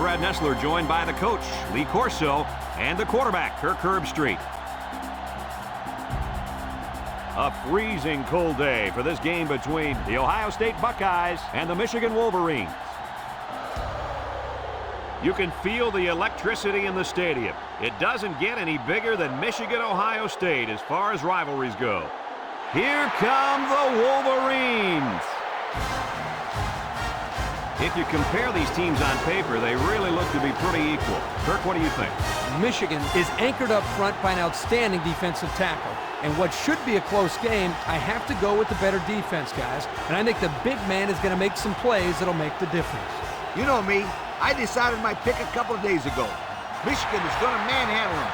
Brad Nessler, joined by the coach, Lee Corso, and the quarterback, Kirk Herbstreit. A freezing cold day for this game between the Ohio State Buckeyes and the Michigan Wolverines. You can feel the electricity in the stadium. It doesn't get any bigger than Michigan-Ohio State as far as rivalries go. Here come the Wolverines. If you compare these teams on paper, they really look to be pretty equal. Kirk, what do you think? Michigan is anchored up front by an outstanding defensive tackle. And what should be a close game, I have to go with the better defense, guys. And I think the big man is going to make some plays that'll make the difference. You know me. I decided my pick a couple of days ago. Michigan is going to manhandle them.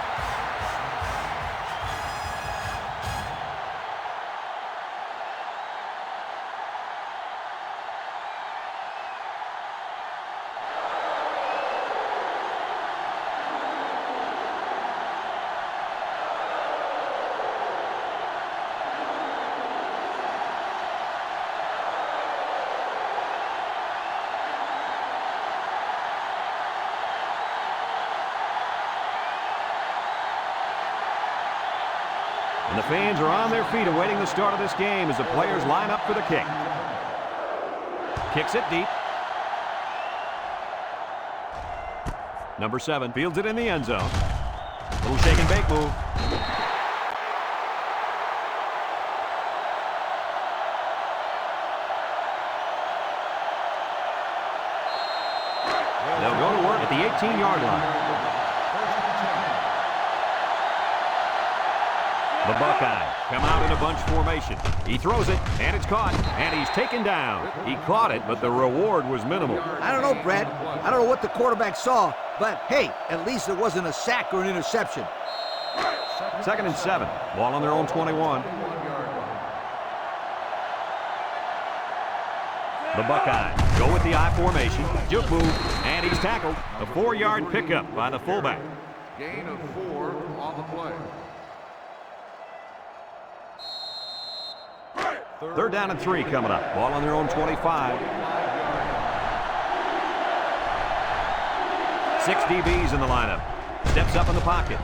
And the fans are on their feet awaiting the start of this game as the players line up for the kick. Kicks it deep. Number 7 fields it in the end zone. Little shake and bake move. They'll go to work at the 18-yard line. The Buckeyes come out in a bunch formation. He throws it, and it's caught, and he's taken down. He caught it, but the reward was minimal. I don't know, Brad. I don't know what the quarterback saw, but hey, at least it wasn't a sack or an interception. 2nd and 7. Ball on their own 21. The Buckeyes go with the I formation. Juke move, and he's tackled. A 4-yard pickup by the fullback. Gain of 4 on the play. 3rd down and 3 coming up. Ball on their own 25. 6 DBs in the lineup. Steps up in the pocket.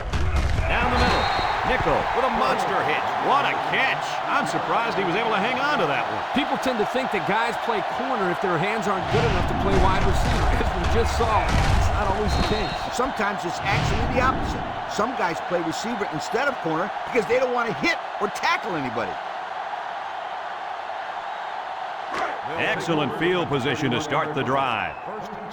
Down the middle. Nickel with a monster hit. What a catch. I'm surprised he was able to hang on to that one. People tend to think that guys play corner if their hands aren't good enough to play wide receiver. As we just saw, it's not always the case. Sometimes it's actually the opposite. Some guys play receiver instead of corner because they don't want to hit or tackle anybody. Excellent field position to start the drive. 1st and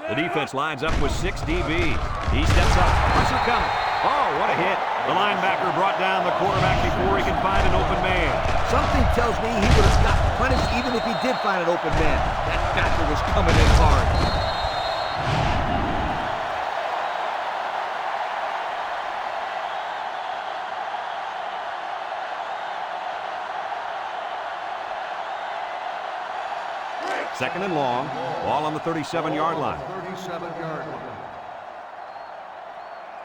10. The defense lines up with 6 DBs. He steps up. Pressure coming. Oh, what a hit. The linebacker brought down the quarterback before he could find an open man. Something tells me he would have gotten punished even if he did find an open man. That backer was coming in hard. Second and long. Ball on the 37-yard line. 37-yard line.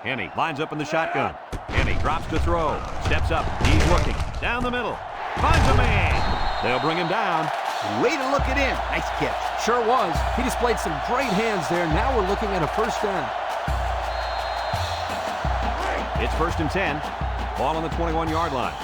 Henny lines up in the shotgun. Henny drops to throw. Steps up. He's looking. Down the middle. Finds a man. They'll bring him down. Way to look it in. Nice catch. Sure was. He displayed some great hands there. Now we're looking at a 1st down. It's 1st and 10. Ball on the 21-yard line.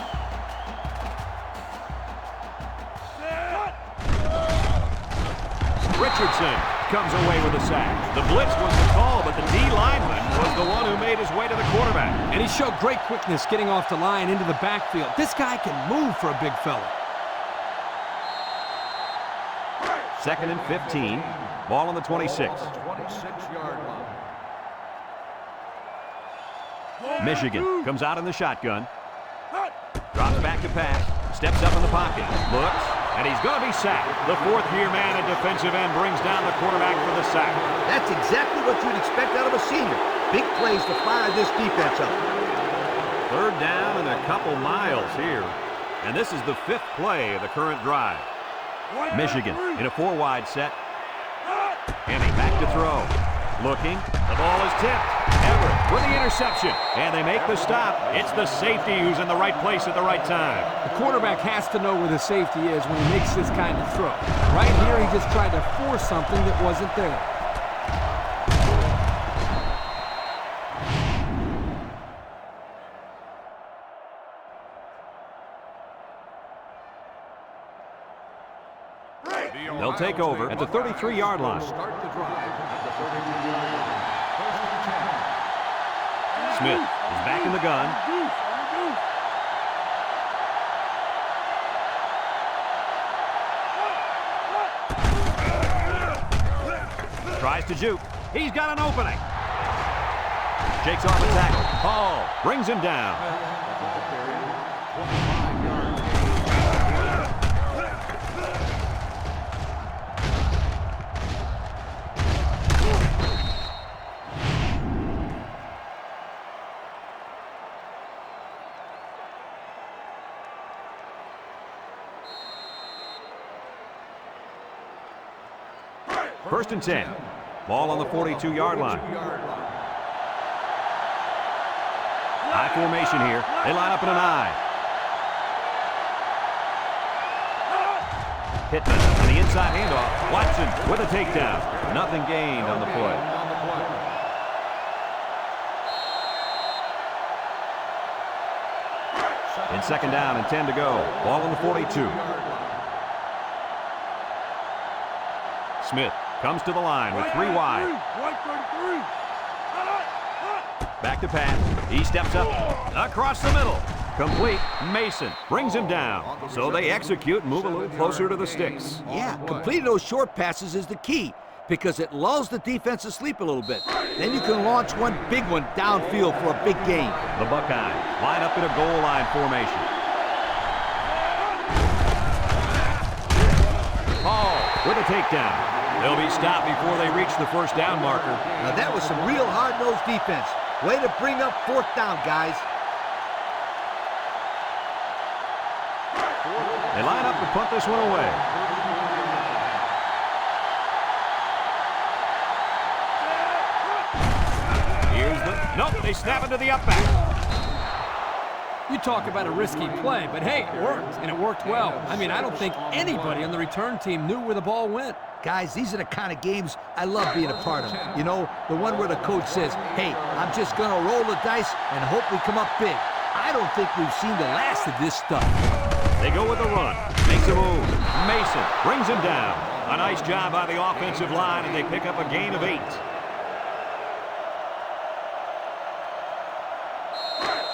Richardson comes away with a sack. The blitz was the call, but the D lineman was the one who made his way to the quarterback. And he showed great quickness getting off the line into the backfield. This guy can move for a big fella. 2nd and 15. Ball on the 26. 26-yard line. Michigan comes out in the shotgun. Drops back to pass. Steps up in the pocket. Looks. And he's going to be sacked. The 4th-year man at defensive end brings down the quarterback for the sack. That's exactly what you'd expect out of a senior. Big plays to fire this defense up. 3rd down and a couple miles here. And this is the 5th play of the current drive. Michigan in a 4-wide set. Henny back to throw. Looking. The ball is tipped. Everett with the interception. And they make the stop. It's the safety who's in the right place at the right time. The quarterback has to know where the safety is when he makes this kind of throw. Right here, he just tried to force something that wasn't there. They'll take over at the 33-yard line. Start the drive at the 33-yard line. First and 10. Smith is back in the gun. Tries to juke. He's got an opening. Shakes off a tackle. Hall brings him down. 25 yards. First and 10. Ball on the 42-yard line. High formation here. They line up in an I. Pittman and the inside handoff. Watson with a takedown. Nothing gained on the play. In second down and 10 to go. Ball on the 42. Smith comes to the line with 3 wide. Back to pass. He steps up across the middle. Complete. Mason brings him down. So they execute and move a little closer to the sticks. Yeah, completing those short passes is the key because it lulls the defense asleep a little bit. Then you can launch one big one downfield for a big gain. The Buckeyes line up in a goal line formation. Hall with a takedown. They'll be stopped before they reach the first down marker. Now that was some real hard-nosed defense. Way to bring up fourth down, guys. They line up to punt this one away. Here's the... Nope, they snap it to the up back. You talk about a risky play, but hey, it worked, and it worked well. I mean, I don't think anybody on the return team knew where the ball went. Guys, these are the kind of games I love being a part of. You know, the one where the coach says, hey, I'm just going to roll the dice and hope we come up big. I don't think we've seen the last of this stuff. They go with the run. Makes a move. Mason brings him down. A nice job by the offensive line, and they pick up a gain of 8.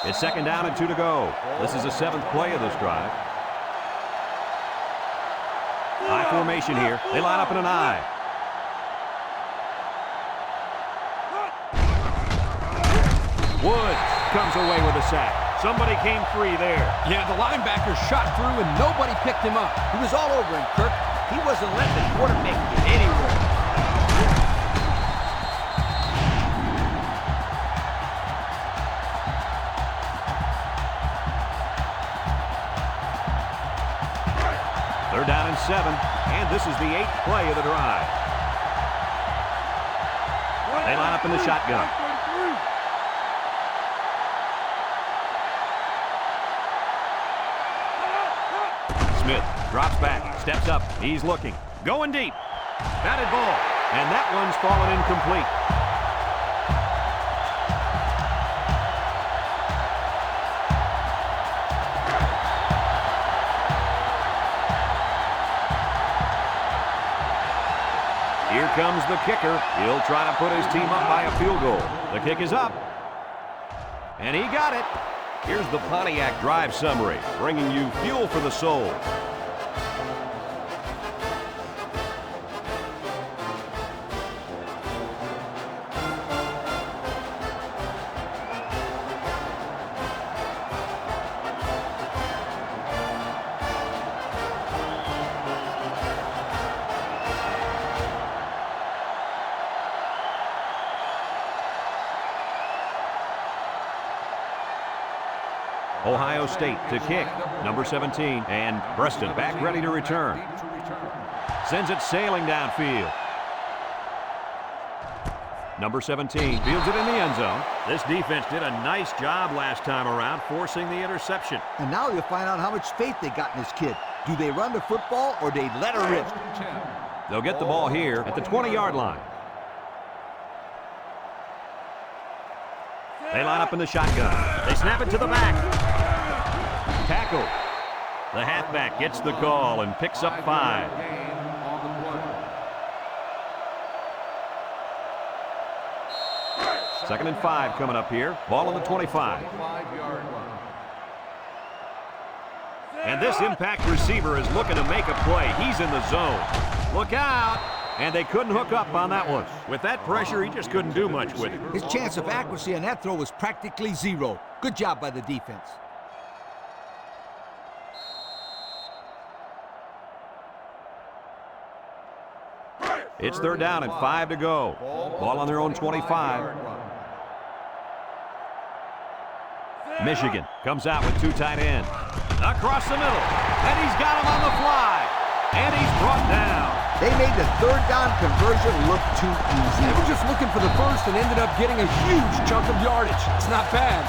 It's second down and 2 to go. This is the 7th play of this drive. High formation here. They line up in an I. Woods comes away with a sack. Somebody came free there. Yeah, the linebacker shot through and nobody picked him up. He was all over him, Kirk. He wasn't letting the quarterback get anywhere. Third down and 7, and this is the 8th play of the drive. They line up in the shotgun. Smith drops back, steps up, he's looking, going deep. Batted ball, and that one's fallen incomplete. Here comes the kicker. He'll try to put his team up by a field goal. The kick is up. And he got it. Here's the Pontiac drive summary, bringing you fuel for the soul. Ohio State to kick, number 17, and Preston back ready to return. Sends it sailing downfield. Number 17 fields it in the end zone. This defense did a nice job last time around, forcing the interception. And now you'll find out how much faith they got in this kid. Do they run the football or they let her rip? They'll get the ball here at the 20-yard line. They line up in the shotgun. They snap it to the back. Tackle. The halfback gets the call and picks up 5. Second and 5 coming up here. Ball on the 25. And this impact receiver is looking to make a play. He's in the zone. Look out. And they couldn't hook up on that one. With that pressure, he just couldn't do much with it. His chance of accuracy on that throw was practically zero. Good job by the defense. It's third down and 5 to go. Ball on their own 25. Michigan comes out with 2 tight ends. Across the middle. And he's got him on the fly. And he's brought down. They made the third down conversion look too easy. They were just looking for the first and ended up getting a huge chunk of yardage. It's not bad.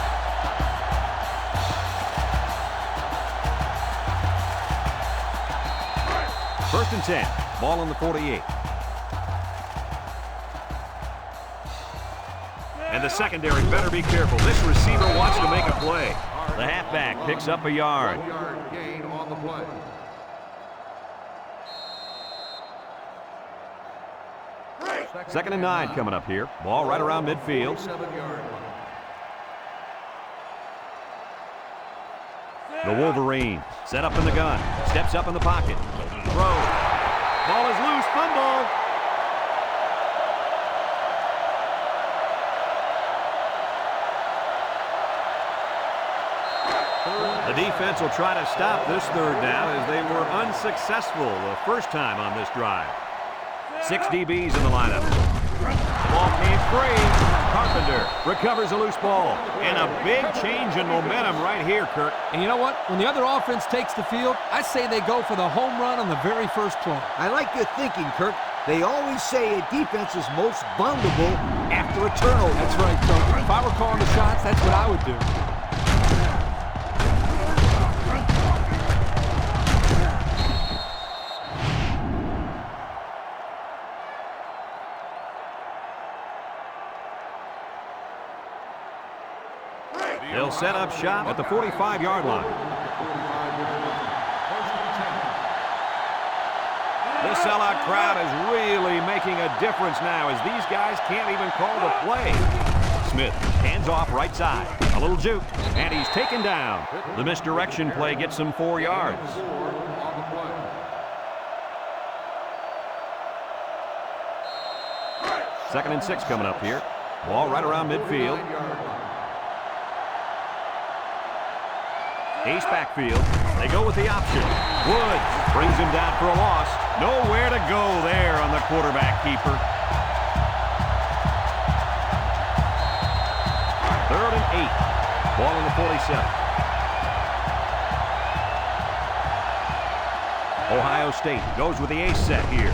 First and 10. Ball on the 48. And the secondary better be careful. This receiver wants to make a play. The halfback picks up a yard. Gain on the play. Second and 9 coming up here. Ball right around midfield. The Wolverines set up in the gun. Steps up in the pocket. Throws. Ball is loose. Fumble. The defense will try to stop this third down as they were unsuccessful the first time on this drive. 6 DBs in the lineup. The ball came free. Carpenter recovers a loose ball. And a big change in momentum right here, Kirk. And you know what? When the other offense takes the field, I say they go for the home run on the very first play. I like your thinking, Kirk. They always say a defense is most vulnerable after a turnover. That's right, Coach. If I were calling the shots, that's what I would do. They'll set up shop at the 45-yard line. This sellout crowd is really making a difference now as these guys can't even call the play. Smith hands off right side. A little juke, and he's taken down. The misdirection play gets him 4 yards. Second and 6 coming up here. Ball right around midfield. Ace backfield. They go with the option. Woods brings him down for a loss. Nowhere to go there on the quarterback keeper. Third and 8. Ball on the 47. Ohio State goes with the ace set here.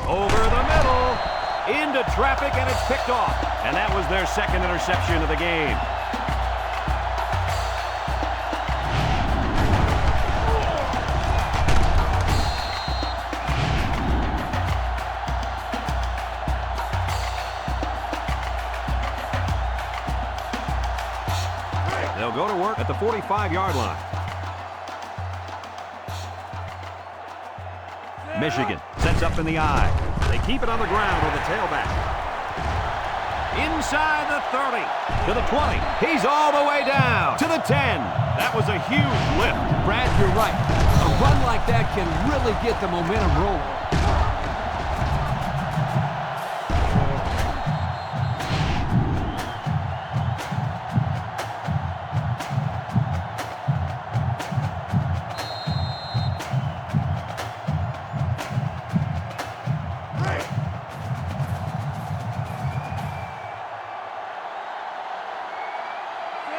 Over the middle. Into traffic, and it's picked off. And that was their second interception of the game. They'll go to work at the 45-yard line. Michigan sets up in the eye. They keep it on the ground with the tailback. Inside the 30, to the 20. He's all the way down to the 10. That was a huge lift. Brad, you're right. A run like that can really get the momentum rolling.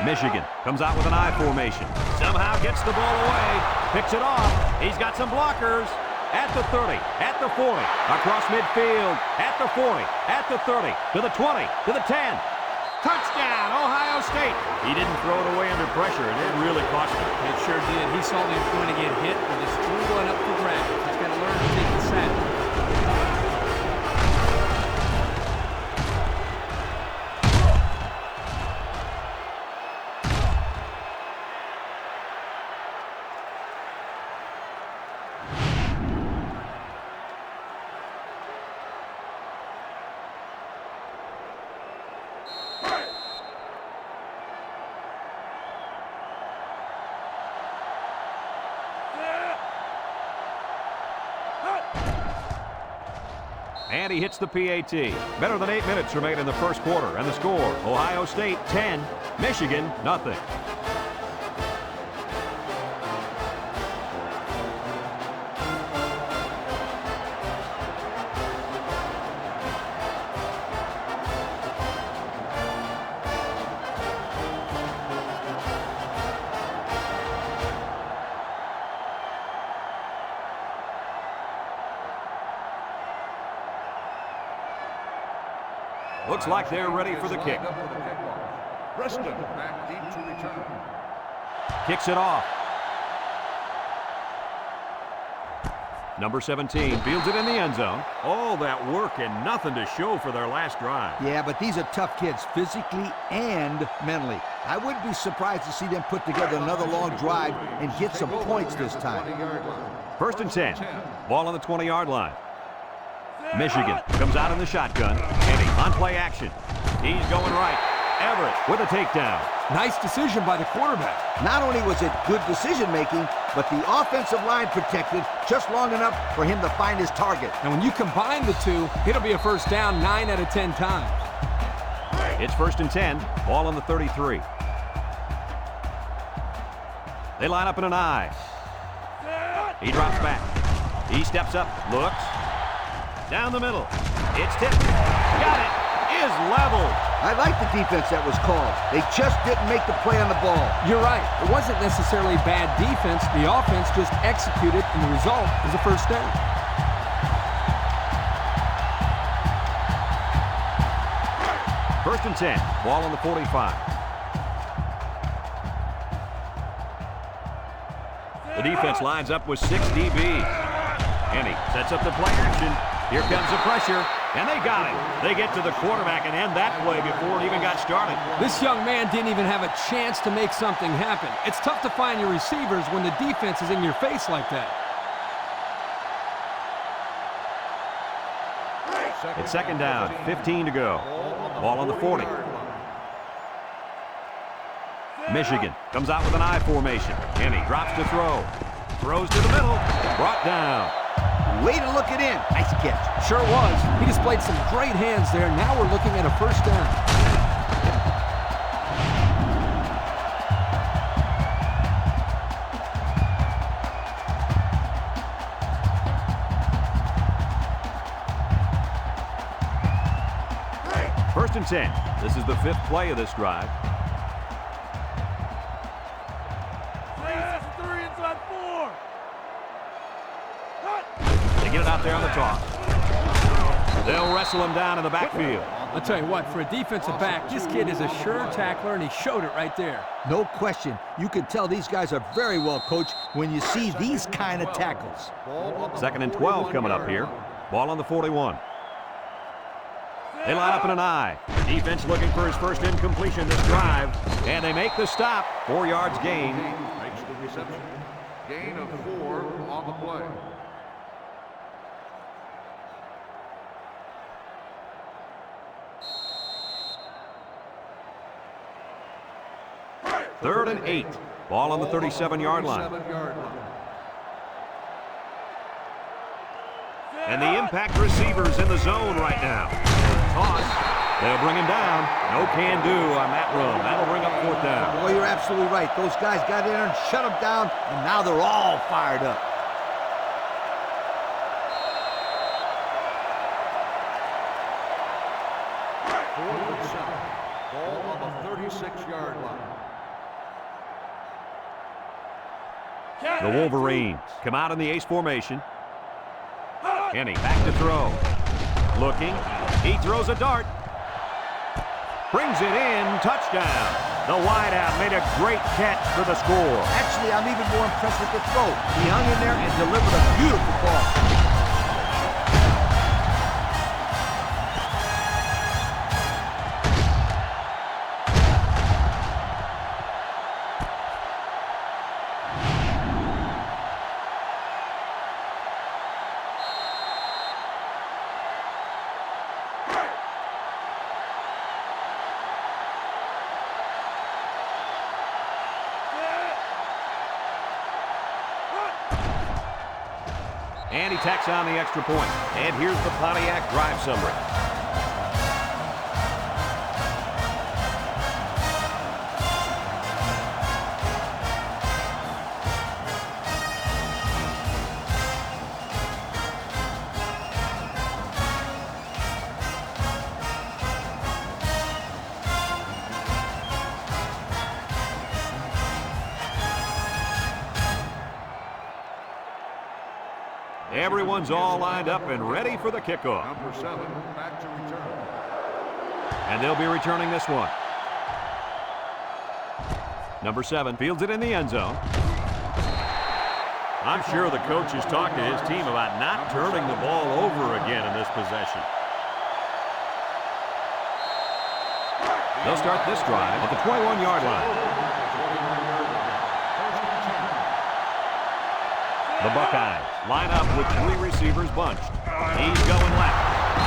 Michigan comes out with an I formation. Somehow gets the ball away. Picks it off. He's got some blockers. at the 30, at the 40, across midfield, at the 40, at the 30, to the 20, to the 10. Touchdown, Ohio State. He didn't throw it away under pressure, and it really cost him. It sure did. He saw that he was going to get hit and just threw one up for grabs. He's got to learn to take the sack. And he hits the PAT. Better than 8 minutes remain in the first quarter. And the score, Ohio State 10, Michigan nothing. Looks like they're ready for the kick. Preston back deep to return. Kicks it off. Number 17 fields it in the end zone. All that work and nothing to show for their last drive. Yeah, but these are tough kids, physically and mentally. I wouldn't be surprised to see them put together another long drive and get some points this time. First and 10. Ball on the 20-yard line. Michigan comes out in the shotgun. Kenny on play action. He's going right. Everett with a takedown. Nice decision by the quarterback. Not only was it good decision-making, but the offensive line protected just long enough for him to find his target. And when you combine the two, it'll be a first down 9 out of 10 times. It's first and 10. Ball on the 33. They line up in an I. He drops back. He steps up, looks. Down the middle. It's tipped. Got it. Is leveled. I like the defense that was called. They just didn't make the play on the ball. You're right. It wasn't necessarily bad defense. The offense just executed, and the result is a first down. First and 10. Ball on the 45. The defense lines up with 6 DBs. And he sets up the play action. Here comes the pressure, and they got it. They get to the quarterback and end that play before it even got started. This young man didn't even have a chance to make something happen. It's tough to find your receivers when the defense is in your face like that. It's second down, 15 to go. Ball on the 40. Michigan comes out with an I formation, and he drops to throw. Throws to the middle, brought down. Way to look it in. Nice catch. Sure was. He displayed some great hands there. Now we're looking at a first down. First and 10. This is the 5th play of this drive. They get it out there on the toss. They'll wrestle him down in the backfield. I'll tell you what, for a defensive back, this kid is a sure tackler, and he showed it right there. No question. You can tell these guys are very well coached when you see these kind of tackles. Second and 12 coming up here. Ball on the 41. They line up in an I. Defense looking for his first incompletion this drive. And they make the stop. 4 yards gain. Makes the reception. Gain of 4 on the play. Third and 8. Ball on the 37-yard line. And the impact receivers in the zone right now. Toss. They'll bring him down. No can do on that run. That'll bring up 4th down. Well, you're absolutely right. Those guys got in there and shut them down, and now they're all fired up. Fourth and 7. Ball on the 36-yard line. The Wolverines come out in the ace formation. Kenny back to throw. Looking. He throws a dart. Brings it in. Touchdown. The wideout made a great catch for the score. Actually, I'm even more impressed with the throw. He hung in there and delivered a beautiful ball. And he tacks on the extra point. And here's the Pontiac drive summary. Everyone's all lined up and ready for the kickoff. Number 7, back to return. And they'll be returning this one. Number 7 fields it in the end zone. I'm sure the coach has talked to his team about not turning the ball over again in this possession. They'll start this drive at the 21-yard line. The Buckeyes line up with 3 receivers bunched. He's going left.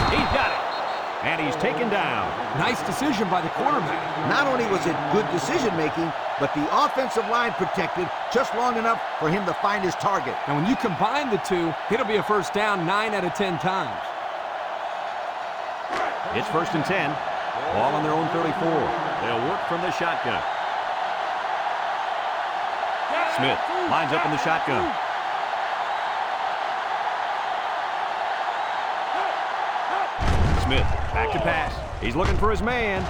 He's got it. And he's taken down. Nice decision by the quarterback. Not only was it good decision-making, but the offensive line protected just long enough for him to find his target. And when you combine the two, it'll be a first down 9 out of 10 times. It's 1st and 10. Ball on their own 34. They'll work from the shotgun. Smith lines up in the shotgun. Smith back to pass. He's looking for his man.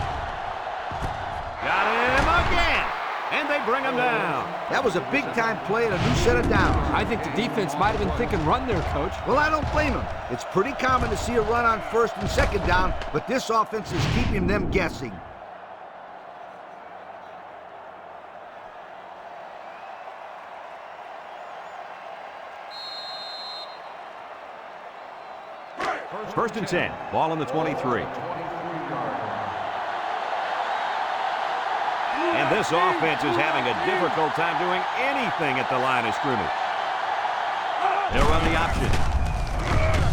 Got him again. And they bring him down. That was a big-time play and a new set of downs. I think the defense might have been thinking run there, Coach. Well, I don't blame him. It's pretty common to see a run on 1st and 2nd down, but this offense is keeping them guessing. First and 10. Ball on the 23. And this offense is having a difficult time doing anything at the line of scrimmage. They'll run the option.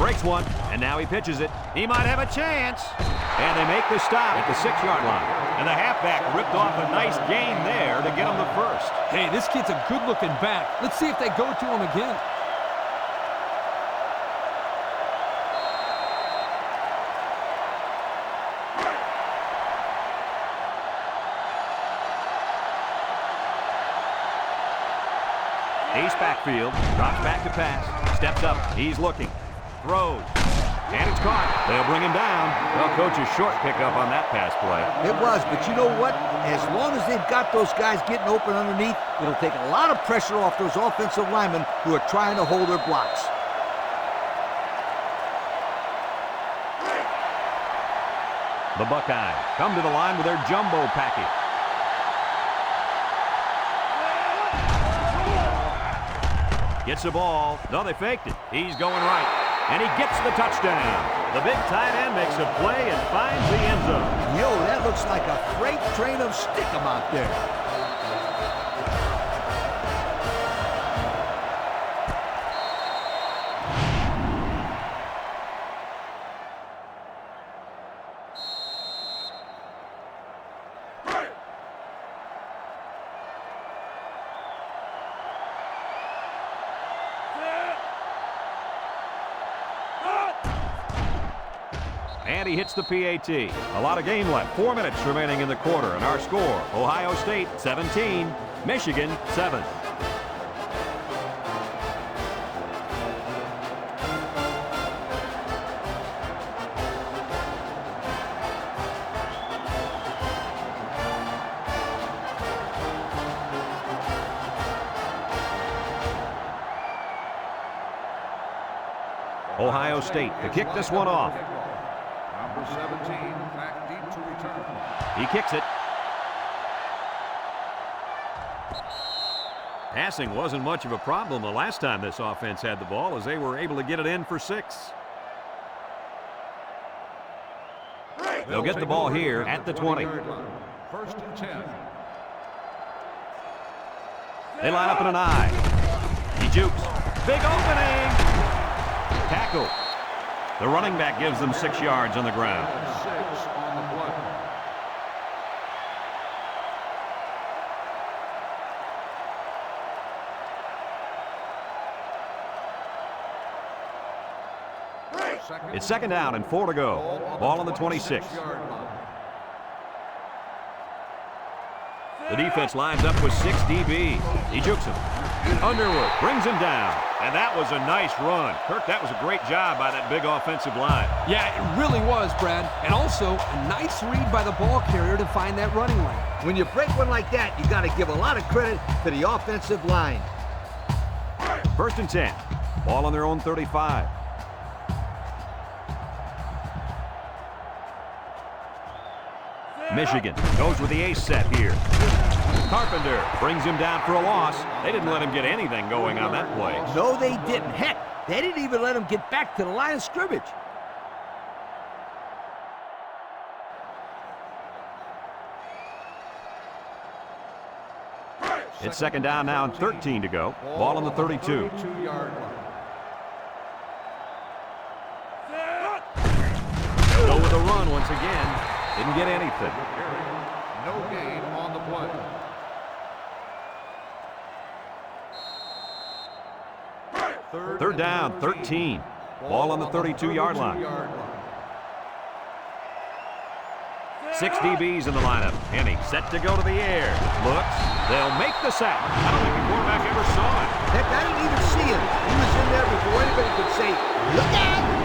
Breaks one, and now he pitches it. He might have a chance. And they make the stop at the 6-yard line. And the halfback ripped off a nice gain there to get him the first. Hey, this kid's a good-looking back. Let's see if they go to him again. Ace backfield, drops back to pass, steps up, he's looking, throws, and it's caught. They'll bring him down. Well, coach's short pickup on that pass play. It was, but you know what? As long as they've got those guys getting open underneath, it'll take a lot of pressure off those offensive linemen who are trying to hold their blocks. The Buckeyes come to the line with their jumbo package. Gets the ball. No, they faked it. He's going right. And he gets the touchdown. The big tight end makes a play and finds the end zone. Yo, that looks like a freight train of stickum out there. And he hits the PAT. A lot of game left. 4 minutes remaining in the quarter. And our score, Ohio State 17, Michigan 7. Ohio State to kick this one off. Number 17, back deep to return. He kicks it. Passing wasn't much of a problem the last time this offense had the ball, as they were able to get it in for 6. They'll get the ball here at the 20. First and 10. They line up in an I. He jukes. Big opening. Tackle. The running back gives them 6 yards on the ground. 6 on the play. It's second down and 4 to go. Ball on the 26. The defense lines up with 6 DBs. He jukes him. Underwood brings him down. And that was a nice run. Kirk, that was a great job by that big offensive line. Yeah, it really was, Brad. And also, a nice read by the ball carrier to find that running lane. When you break one like that, you got to give a lot of credit to the offensive line. First and 10. Ball on their own 35. Michigan goes with the ace set here. Carpenter brings him down for a loss. They didn't let him get anything going on that play. No, they didn't. Heck, they didn't even let him get back to the line of scrimmage. It's second down now and 13 to go. Ball on the 32. 32-yard line. Go with a run once again. Didn't get anything. No gain on the play. Third down, 13. Ball on the 32-yard line. 6 DBs in the lineup. Henny set to go to the air. Looks. They'll make the sack. I don't think the quarterback ever saw it. Heck, I didn't even see him. He was in there before anybody could say, look out!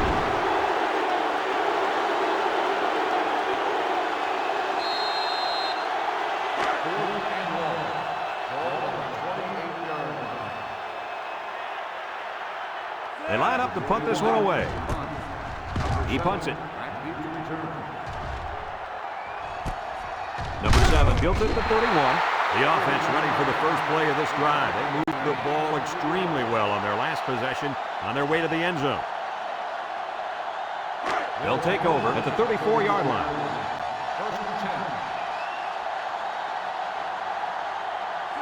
They line up to punt this one away. He punts it. Number 7 built it to 31. The offense ready for the first play of this drive. They moved the ball extremely well on their last possession on their way to the end zone. They'll take over at the 34-yard line.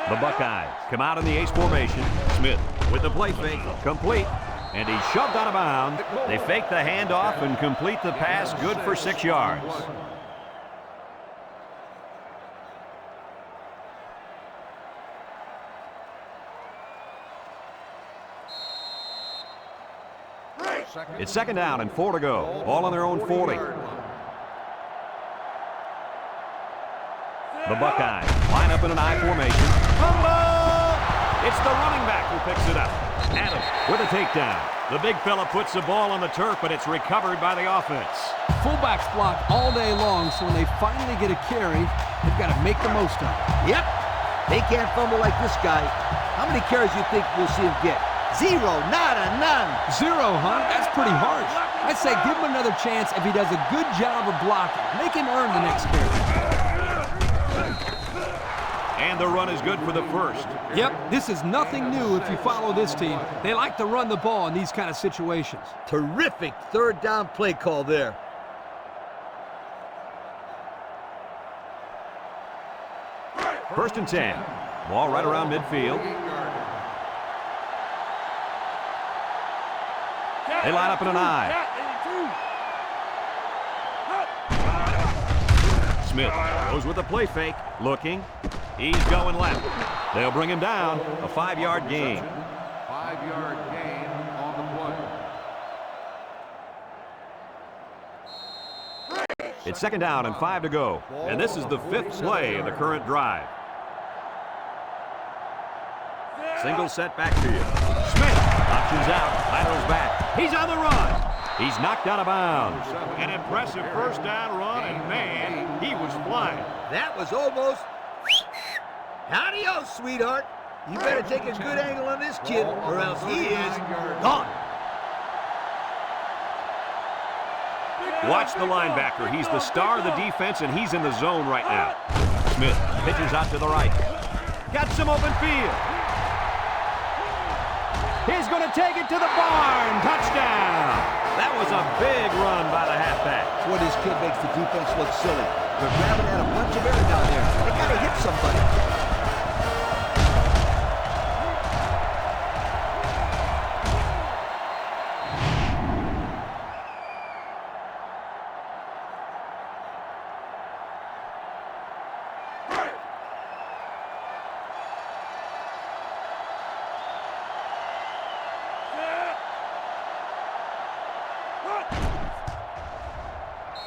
The Buckeyes come out in the ace formation. Smith with the play fake, complete, and he's shoved out of bounds. They fake the handoff and complete the pass, good for 6 yards. It's second down and 4 to go. Ball on their own 40. The Buckeyes line up in an I formation. Fumble! It's the running back who picks it up. Adams with a takedown. The big fella puts the ball on the turf, but it's recovered by the offense. Fullbacks block all day long, so when they finally get a carry, they've got to make the most of it. Yep, they can't fumble like this guy. How many carries do you think we'll see him get? 0, nada, none. 0, huh? That's pretty harsh. I'd say give him another chance if he does a good job of blocking. Make him earn the next carry. And the run is good for the first. Yep, this is nothing new if you follow this team. They like to run the ball in these kind of situations. Terrific third down play call there. First and 10. Ball right around midfield. They line up in an I. Smith goes with the play fake. Looking. He's going left. They'll bring him down. A 5-yard gain. 5-yard gain on the play. It's second down and 5 to go. And this is the 5th play of the current drive. Single set back to you. Smith options out. Laterals back. He's on the run. He's knocked out of bounds. An impressive first down run, and man, he was flying. That was almost... Adios, sweetheart. You better take a good angle on this kid, or else he is gone. Watch the linebacker. He's the star of the defense, and he's in the zone right now. Smith pitches out to the right. Got some open field. He's going to take it to the barn. Touchdown. That was a big run by the halfback. Boy, this kid makes the defense look silly. They're grabbing at a bunch of air down there. They got to hit somebody.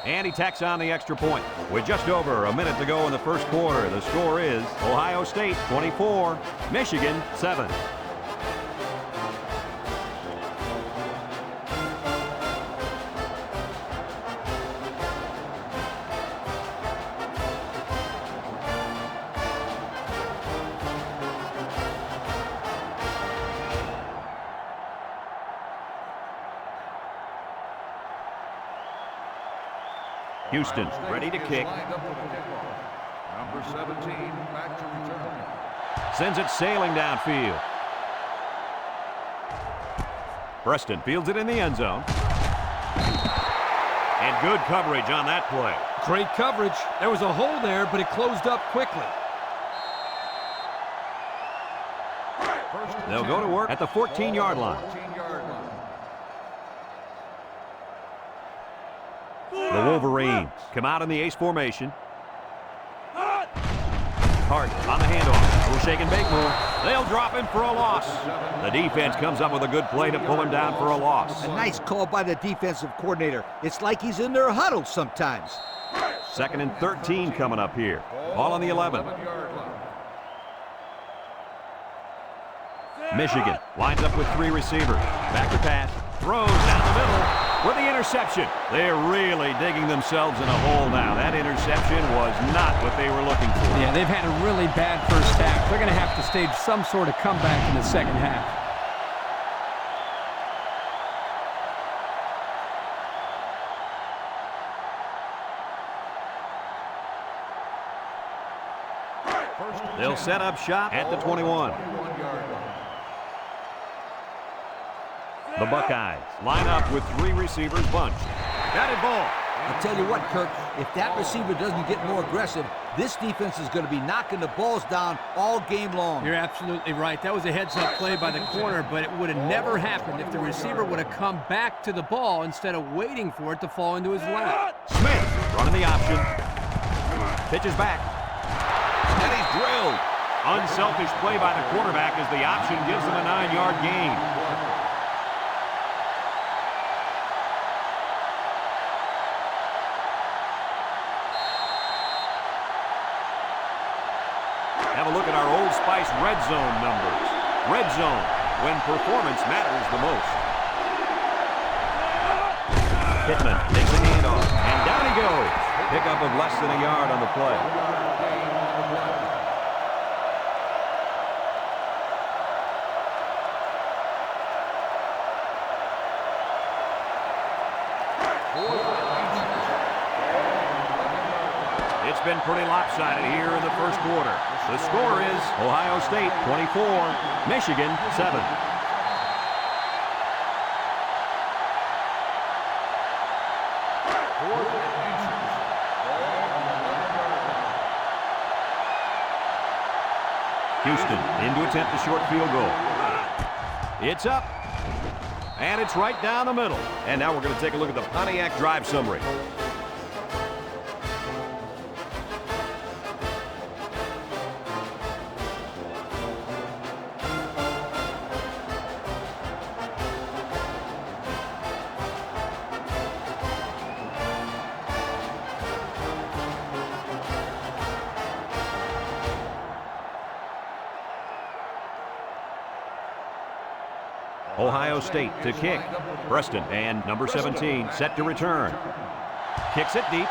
And he tacks on the extra point. With just over a minute to go in the first quarter, the score is Ohio State 24, Michigan 7. Houston ready to kick. Number 17 back to return. Sends it sailing downfield. Preston fields it in the end zone. And good coverage on that play. Great coverage. There was a hole there, but it closed up quickly. They'll go to work at the 14-yard line. The Wolverines come out in the ace formation. Hart on the handoff. Little shake and bake move. They'll drop him for a loss. The defense comes up with a good play to pull him down for a loss. A nice call by the defensive coordinator. It's like he's in their huddle sometimes. 2nd and 13 coming up here. Ball on the 11. Michigan lines up with 3 receivers. Back to pass. Throws down the middle. With the interception, they're really digging themselves in a hole now. That interception was not what they were looking for. Yeah, they've had a really bad first half. They're going to have to stage some sort of comeback in the second half. They'll set up shop at the 21. The Buckeyes line up with 3 receivers bunched. Got it ball. I'll tell you what, Kirk, if that receiver doesn't get more aggressive, this defense is going to be knocking the balls down all game long. You're absolutely right. That was a heads-up play by the corner, but it would have never happened if the receiver would have come back to the ball instead of waiting for it to fall into his lap. Smith running the option. Pitches back. And he's drilled. Unselfish play by the quarterback as the option gives him a 9-yard gain. Have a look at our Old Spice red zone numbers. Red zone, when performance matters the most. Pittman takes a handoff, and down he goes. Pickup of less than a yard on the play. It's been pretty lopsided here in the first quarter. The score is Ohio State 24, Michigan 7. Houston in to attempt the short field goal. It's up, and it's right down the middle. And now we're going to take a look at the Pontiac drive summary. Ohio State to kick. Preston and number 17 set to return. Kicks it deep.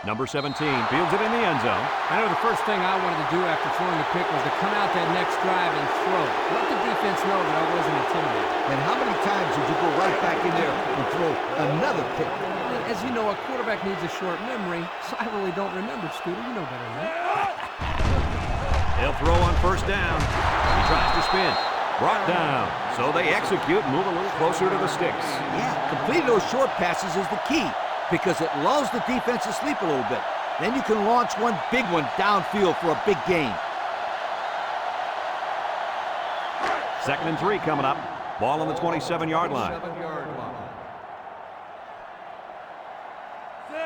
Number 17 fields it in the end zone. I know the first thing I wanted to do after throwing the pick was to come out that next drive and throw. Let the defense know that I wasn't intimidated. And how many times did you go right back in there and throw another pick? As you know, a quarterback needs a short memory, so I really don't remember, Scooter. You know better than that. He'll throw on first down. He tries to spin. Brought down. So they execute and move a little closer to the sticks. Yeah, completing those short passes is the key because it lulls the defense to sleep a little bit. Then you can launch one big one downfield for a big gain. 2nd and 3 coming up. Ball on the 27-yard line.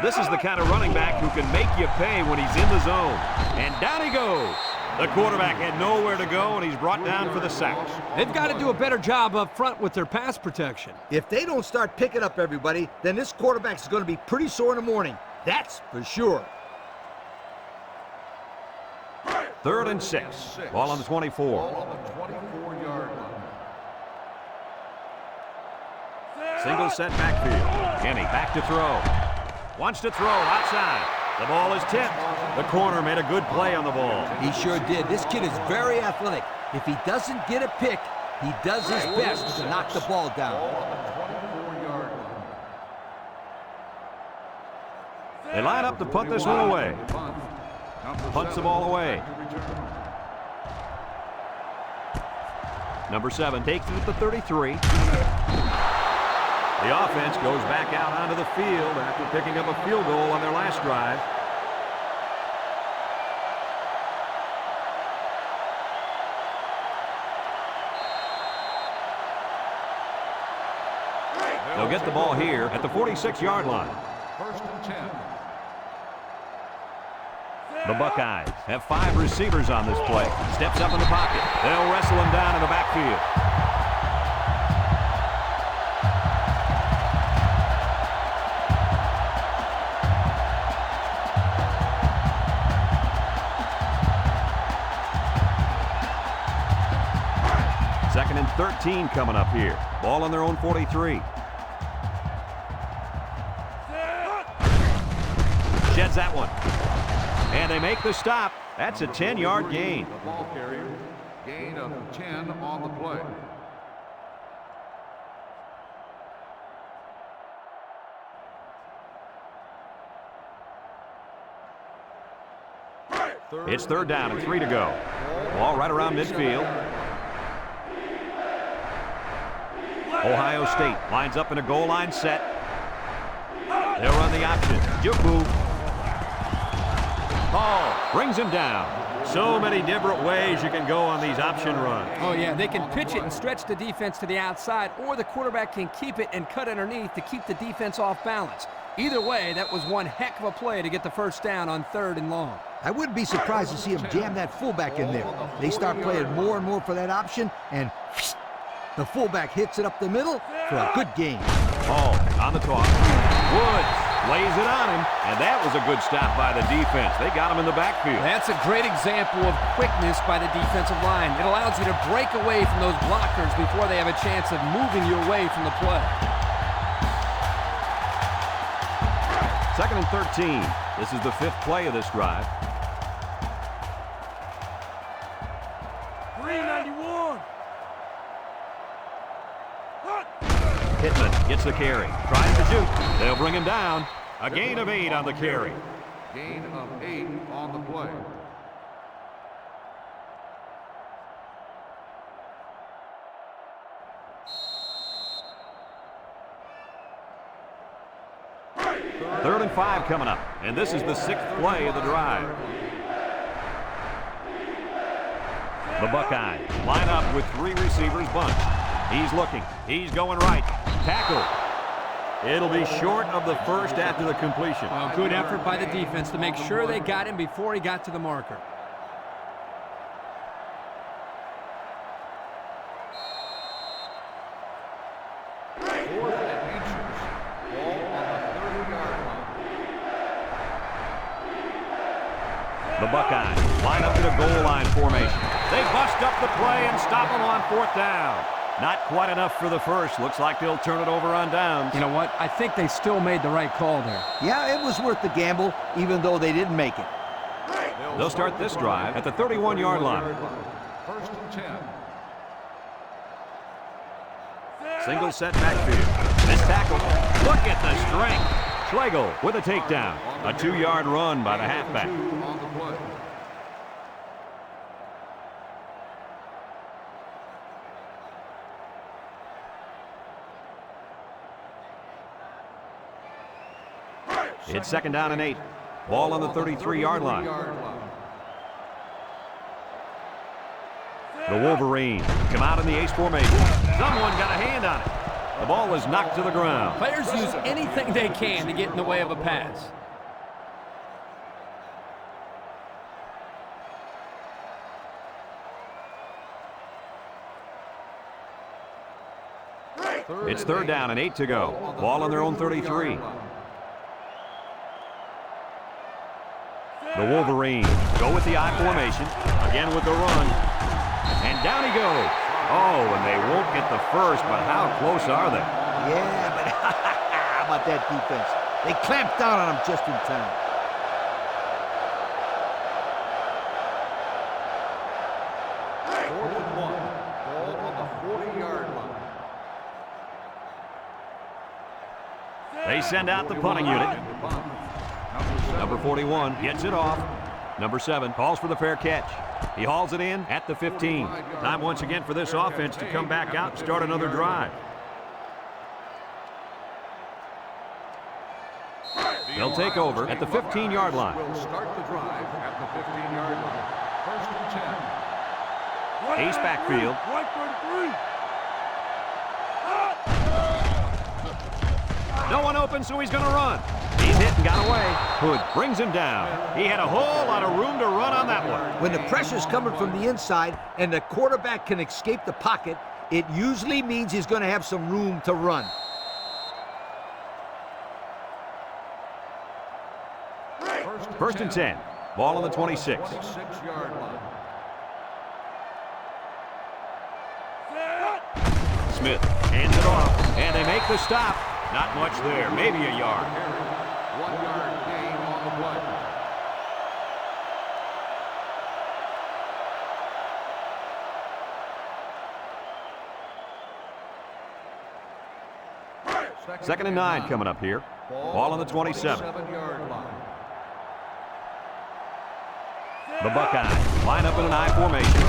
This is the kind of running back who can make you pay when he's in the zone. And down he goes. The quarterback had nowhere to go, and he's brought down for the sack. They've got to do a better job up front with their pass protection. If they don't start picking up everybody, then this quarterback is going to be pretty sore in the morning. That's for sure. 3rd and 6. Ball on the 24. Ball on the 24-yard line. Single set backfield. Kenny back to throw. Wants to throw outside. The ball is tipped. The corner made a good play on the ball. He sure did. This kid is very athletic. If he doesn't get a pick, he does his best to knock the ball down. Ball on the 24-yard line. They line up to punt this one away. Punts the ball away. Number 7 takes it at the 33. The offense goes back out onto the field after picking up a field goal on their last drive. They'll get the ball here at the 46-yard line. 1st and 10. The Buckeyes have 5 receivers on this play. Steps up in the pocket. They'll wrestle him down in the backfield. Second and 13 coming up here. Ball on their own 43. Sheds that one. And they make the stop. That's a 10-yard gain. The ball carrier, gain of 10 on the play. It's 3rd down and 3 to go. Ball right around midfield. Ohio State lines up in a goal line set. They'll run the option. Juke move. Hall brings him down. So many different ways you can go on these option runs. Oh, yeah, they can pitch it and stretch the defense to the outside, or the quarterback can keep it and cut underneath to keep the defense off balance. Either way, that was one heck of a play to get the first down on 3rd and long. I wouldn't be surprised to see him jam that fullback in there. They start playing more and more for that option, and the fullback hits it up the middle for a good gain. Hall on the toss. Woods lays it on him, and that was a good stop by the defense. They got him in the backfield. That's a great example of quickness by the defensive line. It allows you to break away from those blockers before they have a chance of moving you away from the play. 2nd and 13. This is the 5th play of this drive. 391. Pittman gets the carry. Tries to shoot. They'll bring him down. A gain of 8 on the carry. Gain of 8 on the play. Third and 5 coming up. And this is the 6th play of the drive. The Buckeyes line up with 3 receivers bunched. He's looking. He's going right. Tackle. It'll be short of the first after the completion. Well, good effort by the defense to make sure they got him before he got to the marker. The Buckeyes line up in a goal line formation. They bust up the play and stop them on 4th down. Not quite enough for the first. Looks like they'll turn it over on downs. You know what? I think they still made the right call there. Yeah, it was worth the gamble, even though they didn't make it. They'll start this drive at the 31-yard line. First and 10. Single set backfield. This tackle. Look at the strength. Schlegel with a takedown. A 2-yard run by the halfback. On the play. It's second down and 8. Ball on the 33-yard line. The Wolverines come out in the ace formation. Someone got a hand on it. The ball is knocked to the ground. Players use anything they can to get in the way of a pass. It's third down and 8 to go. Ball on their own 33. The Wolverines go with the I formation. Again with the run. And down he goes. Oh, and they won't get the first, but how close are they? Yeah, but how about that defense? They clamped down on him just in time. Fourth and 1. Ball on the 40-yard line. They send out the punting unit. Number 41 gets it off. Number 7 calls for the fair catch. He hauls it in at the 15. Time once again for this offense to come back out and start another drive. They'll take over at the 15-yard line. Will start the drive at the 15-yard line. First and 10. Ace backfield. No one open, so he's going to run. He's hit and got away. Hood brings him down. He had a whole lot of room to run on that one. When the pressure's coming from the inside and the quarterback can escape the pocket, it usually means he's going to have some room to run. First and 10. Ball on the 26. 26-yard line. Smith hands it off, and they make the stop. Not much there, maybe a yard. 1-yard gain on the play. Second and 9 coming up here. Ball on the 27. 7-yard line. The Buckeyes line up in an I formation.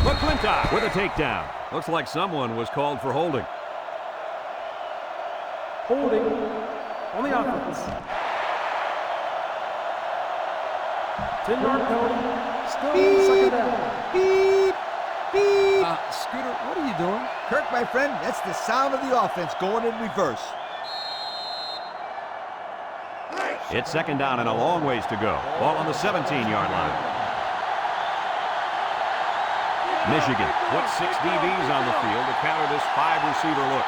McClintock with a takedown. Looks like someone was called for holding. Holding on the offense. 10-yard penalty. Still second down. Beep, beep. Scooter, what are you doing? Kirk, my friend, that's the sound of the offense going in reverse. It's second down and a long ways to go. Ball on the 17-yard line. Michigan puts 6 DBs on the field to counter this 5-receiver look.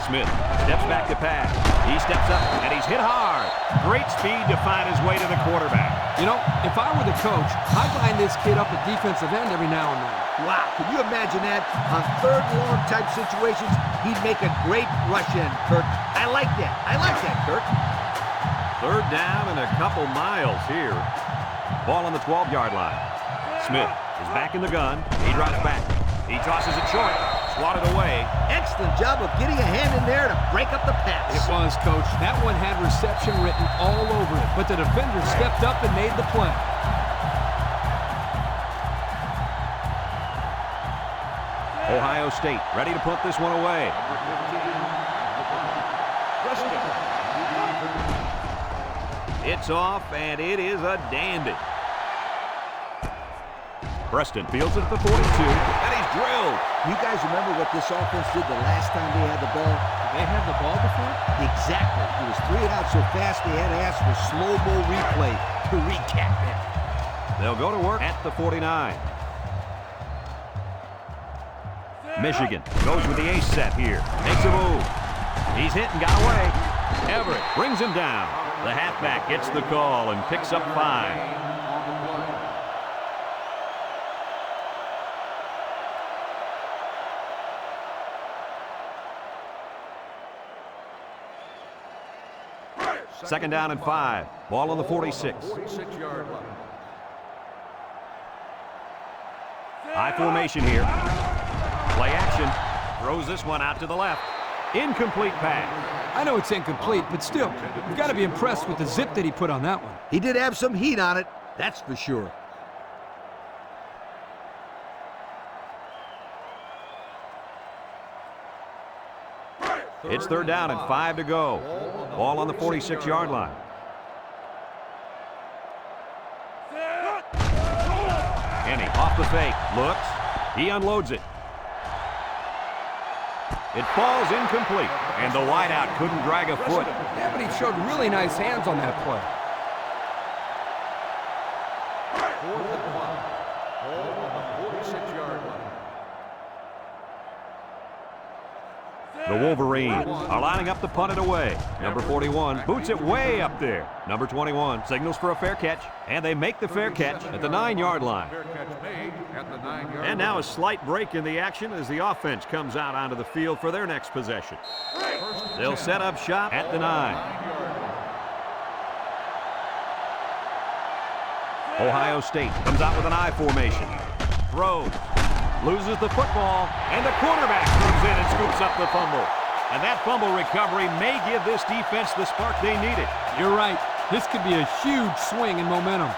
Smith steps back to pass. He steps up, and he's hit hard. Great speed to find his way to the quarterback. You know, if I were the coach, I'd line this kid up at defensive end every now and then. Wow, can you imagine that? On third and long type situations, he'd make a great rush in, Kirk. I like that. I like that, Kirk. Third down and a couple miles here. Ball on the 12-yard line. Smith is back in the gun. He drops back. He tosses it short. Swatted away. Excellent job of getting a hand in there to break up the pass. It was, Coach. That one had reception written all over it, but the defender stepped up and made the play. Ohio State ready to punt this one away. It's off, and it is a dandy. Preston fields it at the 42, and he's drilled. You guys remember what this offense did the last time they had the ball? They had the ball before? Exactly. It was 3 and out so fast they had to ask for slow-mo replay to recap it. They'll go to work at the 49. Michigan goes with the ace set here. Makes a move. He's hit and got away. Everett brings him down. The halfback gets the call and picks up 5. Second down and 5. Ball on the 46. 46-yard line. High formation here. Play action. Throws this one out to the left. Incomplete pass. I know it's incomplete, but still, you've got to be impressed with the zip that he put on that one. He did have some heat on it, that's for sure. It's third down and 5 to go. Ball on the 46-yard line. Kenny off the fake. Looks. He unloads it. It falls incomplete, and the wideout couldn't drag a foot. Yeah, but he showed really nice hands on that play. Fourth and 5. Ball on the 46-yard line. The Wolverines are lining up to punt it away. Number 41 boots it way up there. Number 21 signals for a fair catch, and they make the fair catch at the 9-yard line. Fair catch made at the 9-yard line. And now a slight break in the action as the offense comes out onto the field for their next possession. They'll set up shop at the 9. Ohio State comes out with an I formation. Throws. Loses the football, and the quarterback comes in and scoops up the fumble. And that fumble recovery may give this defense the spark they needed. You're right. This could be a huge swing in momentum.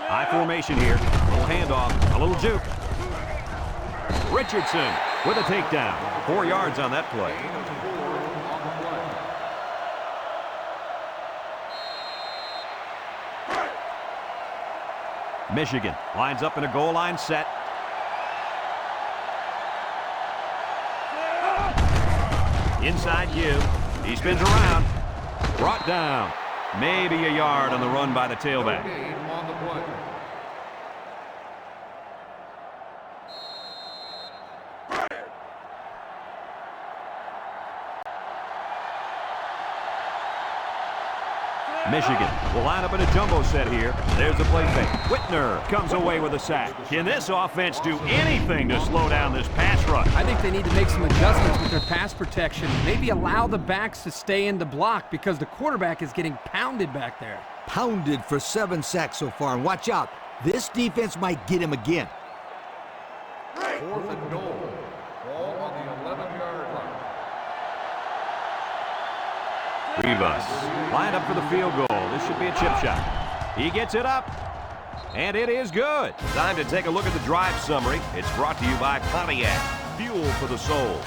High formation here. A little handoff, a little juke. Richardson with a takedown. 4 yards on that play. Michigan lines up in a goal line set. Inside you. He spins around. Brought down. Maybe a yard on the run by the tailback. On the play. Michigan will line up in a jumbo set here. There's the play fake. Whitner comes away with a sack. Can this offense do anything to slow down this pass rush? I think they need to make some adjustments with their pass protection. Maybe allow the backs to stay in the block because the quarterback is getting pounded back there. Pounded for 7 sacks so far, and watch out. This defense might get him again. Fourth and goal. Ball on the 11-yard line. Rivas lined up for the field goal. This should be a chip shot. He gets it up, and it is good. Time to take a look at the drive summary. It's brought to you by Pontiac, fuel for the soul.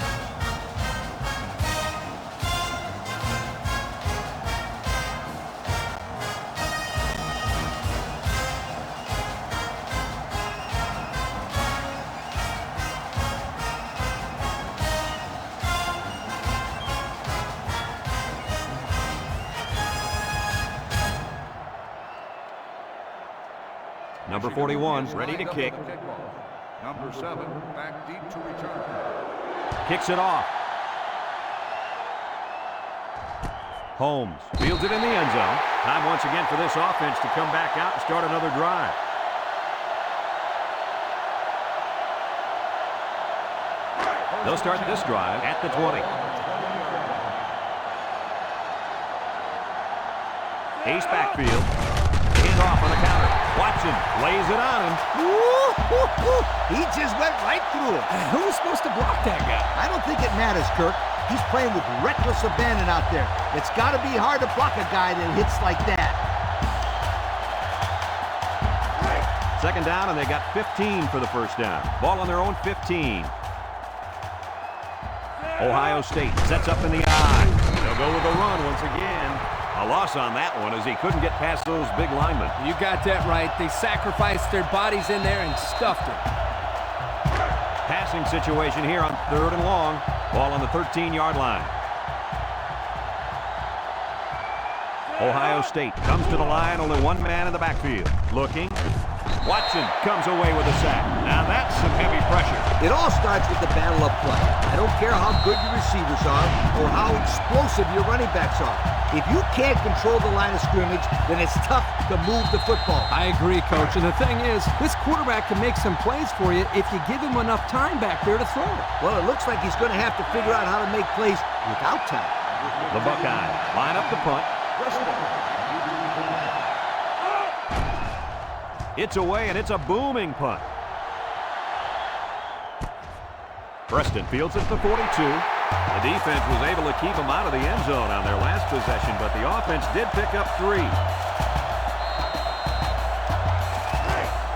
Number 41, ready to kick. Number 7, back deep to return. Kicks it off. Holmes fields it in the end zone. Time once again for this offense to come back out and start another drive. They'll start this drive at the 20. Ace backfield. Hand off on the counter. Watson lays it on him. He just went right through him. Who was supposed to block that guy? I don't think it matters, Kirk. He's playing with reckless abandon out there. It's got to be hard to block a guy that hits like that. Second down, and they got 15 for the first down. Ball on their own 15. Ohio State sets up in the eye. They'll go with a run once again. A loss on that one as he couldn't get past those big linemen. You got that right. They sacrificed their bodies in there and stuffed it. Passing situation here on 3rd and long. Ball on the 13-yard line. Ohio State comes to the line, only one man in the backfield. Looking. Watson comes away with a sack. Now that's some heavy pressure. It all starts with the battle up front. I don't care how good your receivers are or how explosive your running backs are. If you can't control the line of scrimmage, then it's tough to move the football. I agree, Coach. And the thing is, this quarterback can make some plays for you if you give him enough time back there to throw it. Well, it looks like he's going to have to figure out how to make plays without time. The Buckeyes line up the punt. It's away, and it's a booming punt. Preston fields at the 42. The defense was able to keep them out of the end zone on their last possession, but the offense did pick up 3.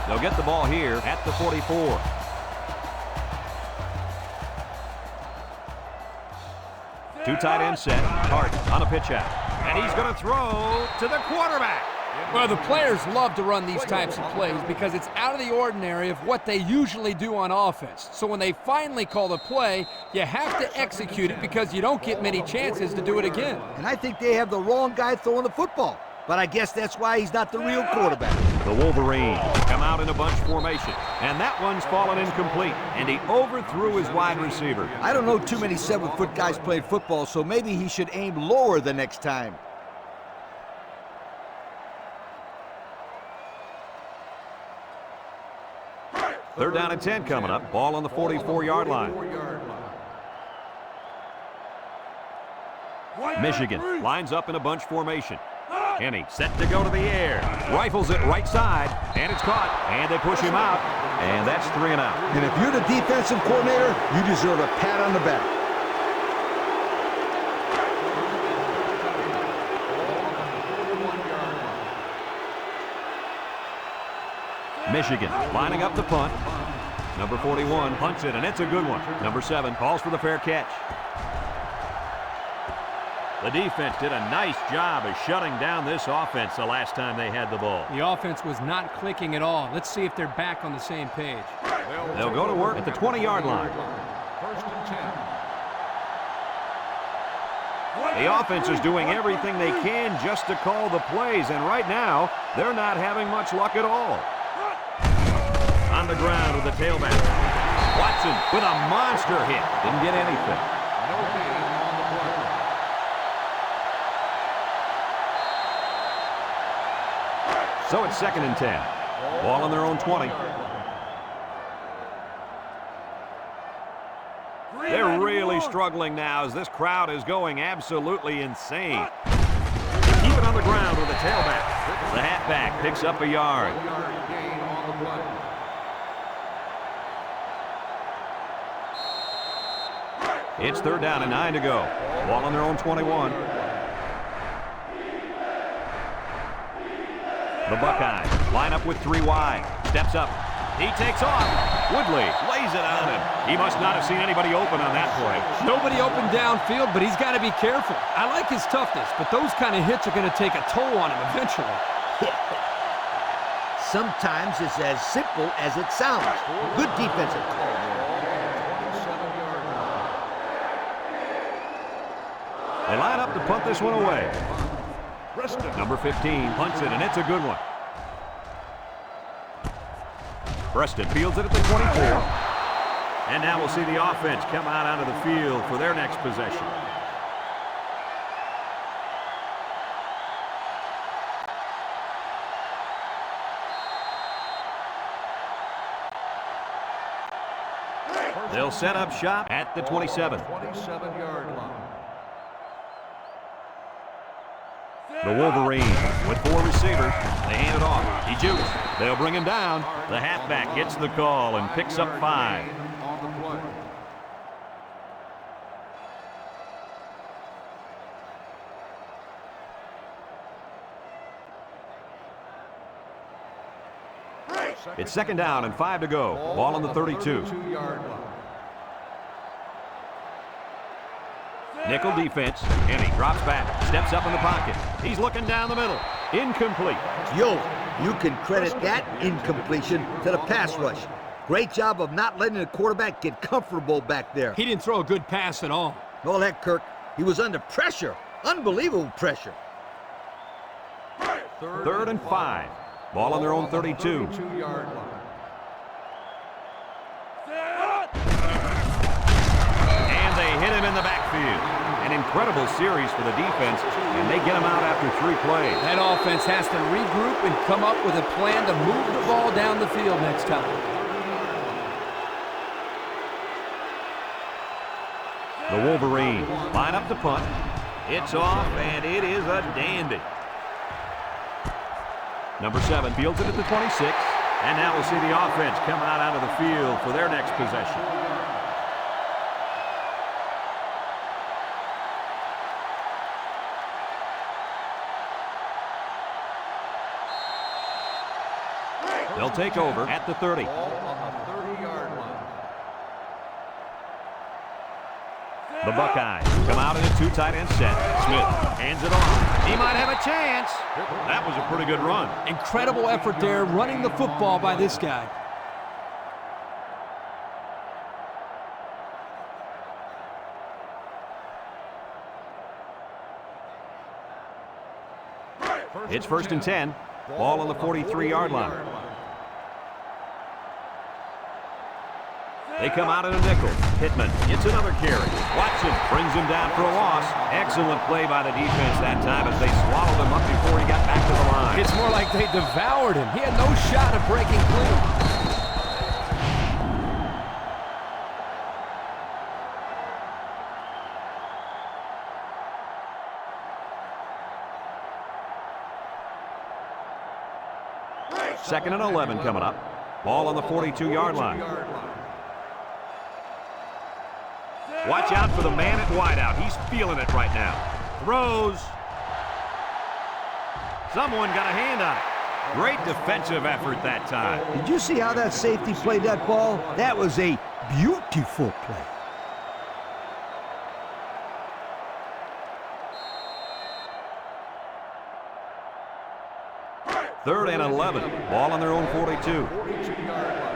They'll get the ball here at the 44. Two tight end set. Hart on a pitch out. And he's going to throw to the quarterback. Well, the players love to run these types of plays because it's out of the ordinary of what they usually do on offense. So when they finally call the play, you have to execute it because you don't get many chances to do it again. And I think they have the wrong guy throwing the football. But I guess that's why he's not the real quarterback. The Wolverines come out in a bunch formation, and that one's fallen incomplete, and he overthrew his wide receiver. I don't know too many 7-foot guys playing football, so maybe he should aim lower the next time. Third down and 10 coming up. Ball on the 44-yard line. Michigan lines up in a bunch formation. Kenny set to go to the air. Rifles it right side, and it's caught. And they push him out, and that's 3 and out. And if you're the defensive coordinator, you deserve a pat on the back. Michigan lining up the punt. Number 41 punts it, and it's a good one. Number 7 calls for the fair catch. The defense did a nice job of shutting down this offense the last time they had the ball. The offense was not clicking at all. Let's see if they're back on the same page. They'll go to work at the 20-yard line. First and 10. The offense is doing everything they can just to call the plays, and right now, they're not having much luck at all. On the ground with the tailback. Watson with a monster hit. Didn't get anything. No gain on the play. So it's 2nd and 10. Ball on their own 20. They're really struggling now as this crowd is going absolutely insane. Keep it on the ground with the tailback. The halfback picks up a yard. Yard gain on the play. It's 3rd down and 9 to go. Ball on their own 21. The Buckeyes line up with 3 wide. Steps up. He takes off. Woodley lays it on him. He must not have seen anybody open on that play. Nobody open downfield, but he's got to be careful. I like his toughness, but those kind of hits are going to take a toll on him eventually. Sometimes it's as simple as it sounds. Good defensive call there. 27-yard line. They line up to punt this one away. Preston. Number 15 punts it, and it's a good one. Preston fields it at the 24. And now we'll see the offense come out onto the field for their next possession. They'll set up shop at the 27. 27-yard line. The Wolverines with 4 receivers. They hand it off. He jukes. They'll bring him down. The halfback gets the call and picks up 5. Gain on the play. It's 2nd down and 5 to go. Ball on the 32. 32-yard line. Nickel defense, and he drops back, steps up in the pocket. He's looking down the middle. Incomplete. Yo, you can credit that incompletion to the pass rush. Great job of not letting the quarterback get comfortable back there. He didn't throw a good pass at all. All that, Kirk. He was under pressure. Unbelievable pressure. 3rd and 5. Ball on their own 32. 32-yard line. And they hit him in the backfield. An incredible series for the defense, and they get him out after 3 plays. That offense has to regroup and come up with a plan to move the ball down the field next time. The Wolverines line up to punt. It's off, and it is a dandy. Number 7 fields it at the 26, and now we'll see the offense coming out onto the field for their next possession. They'll take over at the 30. Ball on the 30-yard line. The Buckeyes come out in a 2 tight end set. Smith hands it off. He might have a chance. That was a pretty good run. Incredible effort there running the football by this guy. It's 1st and 10. Ball on the 43-yard line. They come out in a nickel. Pittman gets another carry. Watson brings him down for a loss. Excellent play by the defense that time as they swallowed him up before he got back to the line. It's more like they devoured him. He had no shot of breaking clear. Second and 11 coming up. Ball on the 42-yard line. Watch out for the man at wideout. He's feeling it right now. Throws. Someone got a hand on it. Great defensive effort that time. Did you see how that safety played that ball? That was a beautiful play. Third and 11. Ball on their own 42. 42-yard line.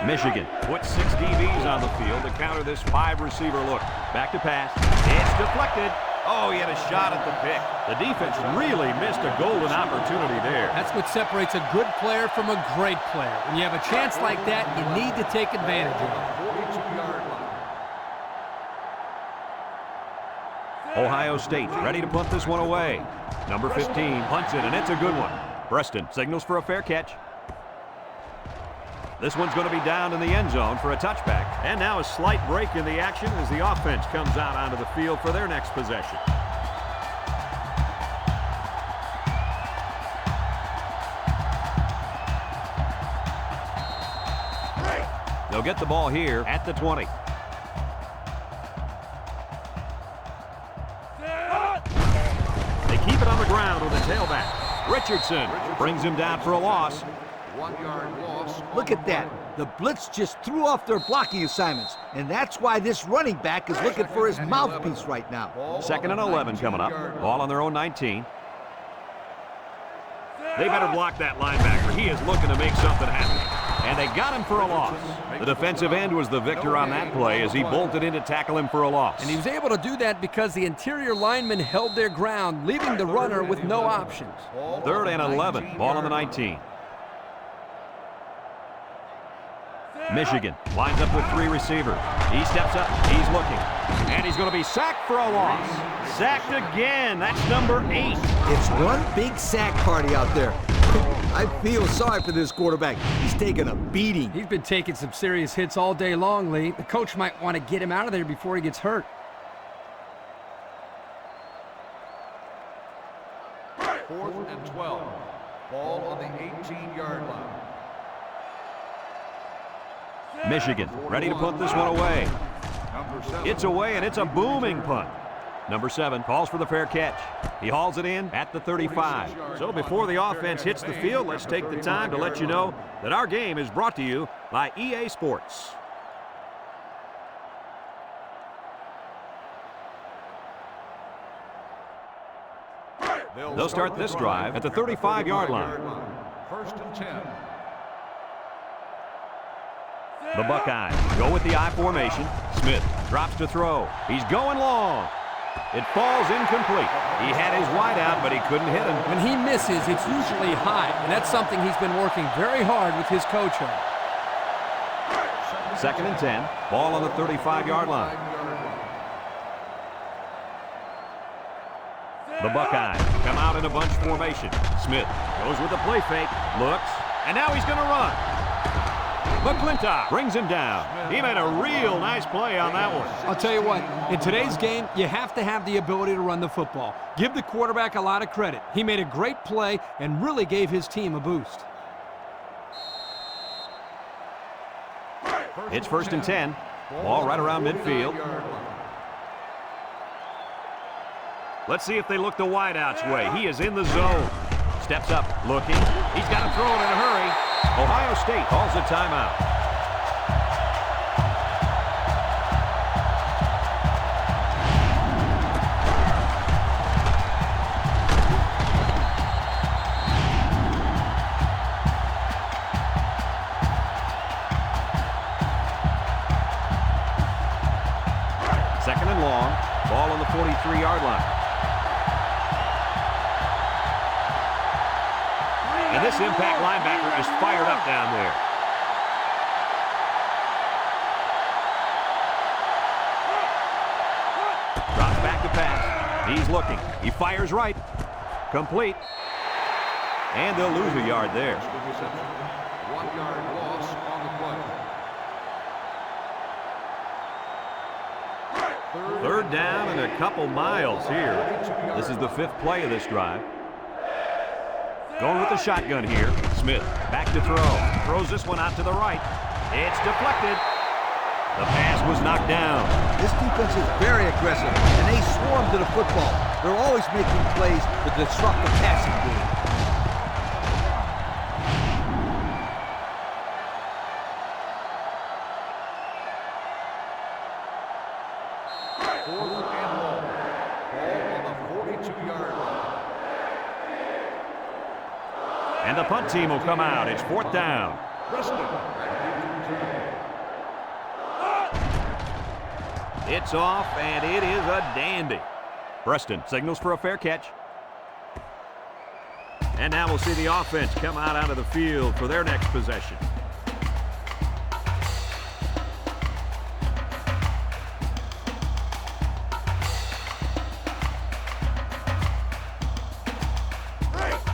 Michigan puts 6 DBs on the field to counter this 5-receiver look. Back to pass. It's deflected. Oh, he had a shot at the pick. The defense really missed a golden opportunity there. That's what separates a good player from a great player. When you have a chance like that, you need to take advantage of it. 42-yard line. Ohio State ready to punt this one away. Number 15 punts it, and it's a good one. Preston signals for a fair catch. This one's going to be down in the end zone for a touchback. And now a slight break in the action as the offense comes out onto the field for their next possession. They'll get the ball here at the 20. They keep it on the ground with a tailback. Richardson brings him down for a loss. 1-yard loss. Look at that. The blitz just threw off their blocking assignments, and that's why this running back is looking for his mouthpiece right now. Second and 11 coming up. Ball on their own 19. They better block that linebacker. He is looking to make something happen. And they got him for a loss. The defensive end was the victor on that play as he bolted in to tackle him for a loss. And he was able to do that because the interior linemen held their ground, leaving the runner with no options. Third and 11. Ball on the 19. Michigan lines up with 3 receivers. He steps up. He's looking. And he's going to be sacked for a loss. Sacked again. That's number 8. It's one big sack party out there. I feel sorry for this quarterback. He's taking a beating. He's been taking some serious hits all day long, Lee. The coach might want to get him out of there before he gets hurt. 4th and 12. Ball on the 18-yard line. Michigan ready to punt this one away. Number 7. It's away, and it's a booming punt. Number 7 calls for the fair catch. He hauls it in at the 35. So before the offense hits the field, let's take the time to let you know that our game is brought to you by EA Sports. They'll start this drive at the 35-yard line. 1st and 10. The Buckeyes go with the I formation. Smith drops to throw. He's going long. It falls incomplete. He had his wide out, but he couldn't hit him. When he misses, it's usually high, and that's something he's been working very hard with his coach on. 2nd and 10. Ball on the 35-yard line. The Buckeyes come out in a bunch formation. Smith goes with the play fake, looks, and now he's going to run. McClintock brings him down. He made a real nice play on that one. I'll tell you what, in today's game, you have to have the ability to run the football. Give the quarterback a lot of credit. He made a great play and really gave his team a boost. It's 1st and 10. Ball right around midfield. Let's see if they look the wideout's way. He is in the zone. Steps up, looking. He's got to throw it in a hurry. Ohio State calls a timeout. Second and long. Ball on the 43-yard line. And this impact linebacker is fired up down there. Drops back to pass. He's looking. He fires right. Complete. And they'll lose a yard there. 1 yard loss on the play. 3rd down and a couple miles here. This is the 5th play of this drive. Going with the shotgun here. Smith back to throw. Throws this one out to the right. It's deflected. The pass was knocked down. This defense is very aggressive, and they swarm to the football. They're always making plays to disrupt the passing game. And the punt team will come out. It's 4th down. It's off, and it is a dandy. Preston signals for a fair catch. And now we'll see the offense come out onto the field for their next possession.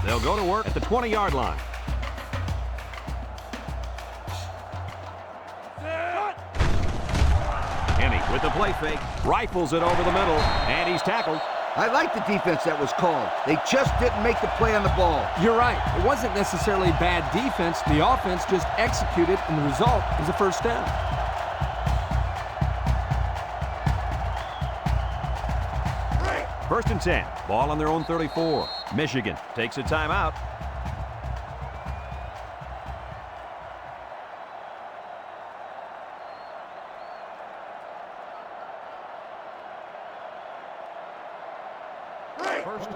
They'll go to work at the 20-yard line. Henny with the play fake, rifles it over the middle, and he's tackled. I like the defense that was called. They just didn't make the play on the ball. You're right. It wasn't necessarily bad defense. The offense just executed, and the result is a 1st down. First and 10. Ball on their own 34. Michigan takes a timeout.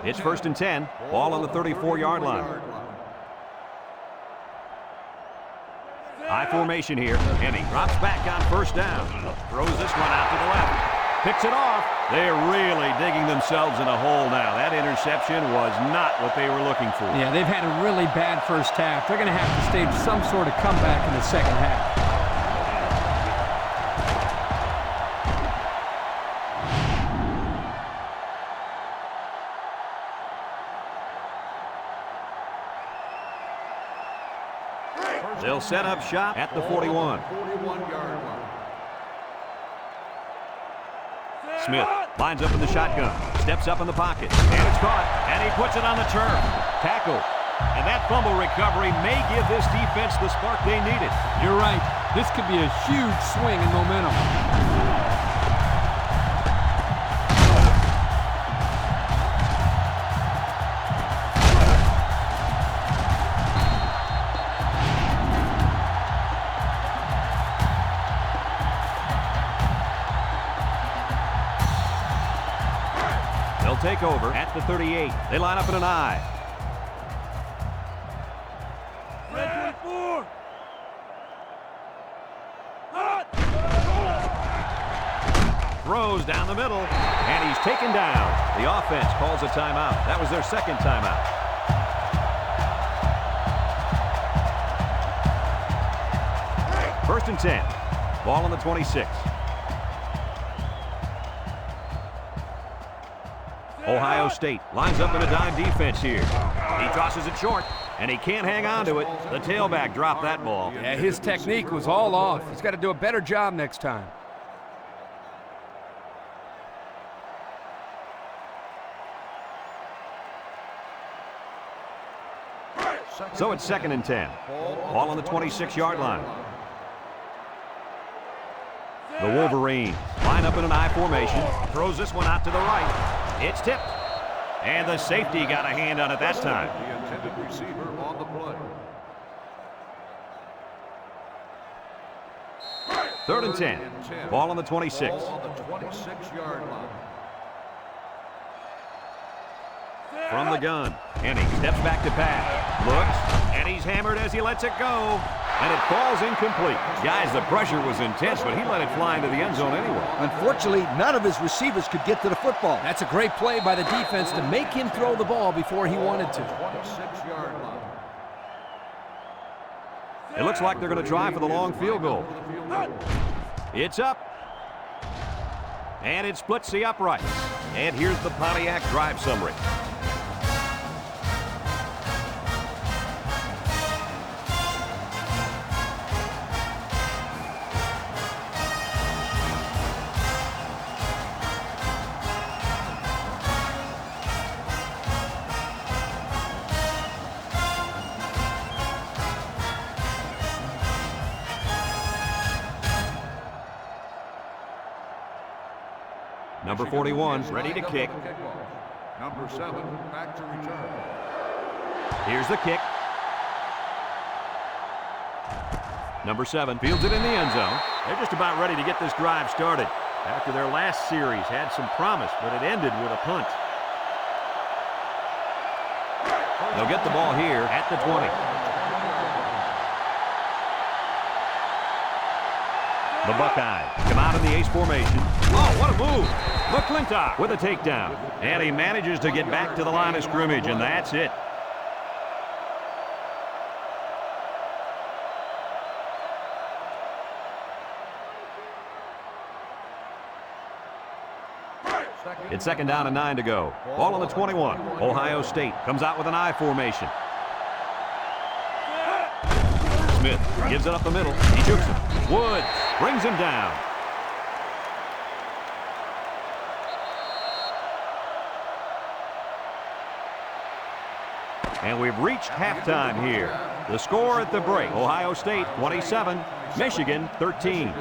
It's 1st and 10. Ball on the 34-yard line. High formation here. Henny drops back on 1st down. Throws this one out to the left. Picks it off. They're really digging themselves in a hole now. That interception was not what they were looking for. Yeah, they've had a really bad first half. They're going to have to stage some sort of comeback in the second half. They'll set up shop at the 41. Smith lines up in the shotgun, steps up in the pocket, and it's caught, and he puts it on the turf. Tackle. And that fumble recovery may give this defense the spark they needed. You're right. This could be a huge swing in momentum. Take over at the 38. They line up in an I. throws down the middle, and he's taken down. The offense calls a timeout. That was their second timeout. First and 10. Ball on the 26. Ohio State lines up in a dime defense here. He tosses it short, and he can't hang on to it. The tailback dropped that ball. Yeah, his technique was all off. He's got to do a better job next time. So it's second and 10. Ball on the 26-yard line. The Wolverines line up in an I formation. Throws this one out to the right. It's tipped. And the safety got a hand on it that time. The intended receiver on the play. Third and 10. Ball on the 26. Ball on the 26-yard line. From the gun. And he steps back to pass. Looks, and he's hammered as he lets it go. And it falls incomplete. Guys, the pressure was intense, but he let it fly into the end zone anyway. Unfortunately, none of his receivers could get to the football. That's a great play by the defense to make him throw the ball before he wanted to. 26-yard line. It looks like they're going to try for the long field goal. It's up. And it splits the uprights. And here's the Pontiac drive summary. Number 41, ready to kick. Number 7, back to return. Here's the kick. Number 7 fields it in the end zone. They're just about ready to get this drive started. After their last series had some promise, but it ended with a punt. They'll get the ball here at the 20. The Buckeyes come out in the ace formation. Oh, what a move. McClintock with a takedown. And he manages to get back to the line of scrimmage, and that's it. It's second down and 9 to go. Ball on the 21. Ohio State comes out with an I formation. Smith gives it up the middle. He jukes it. Woods brings him down. And we've reached halftime here. The score at the break, Ohio State 27, Michigan 13.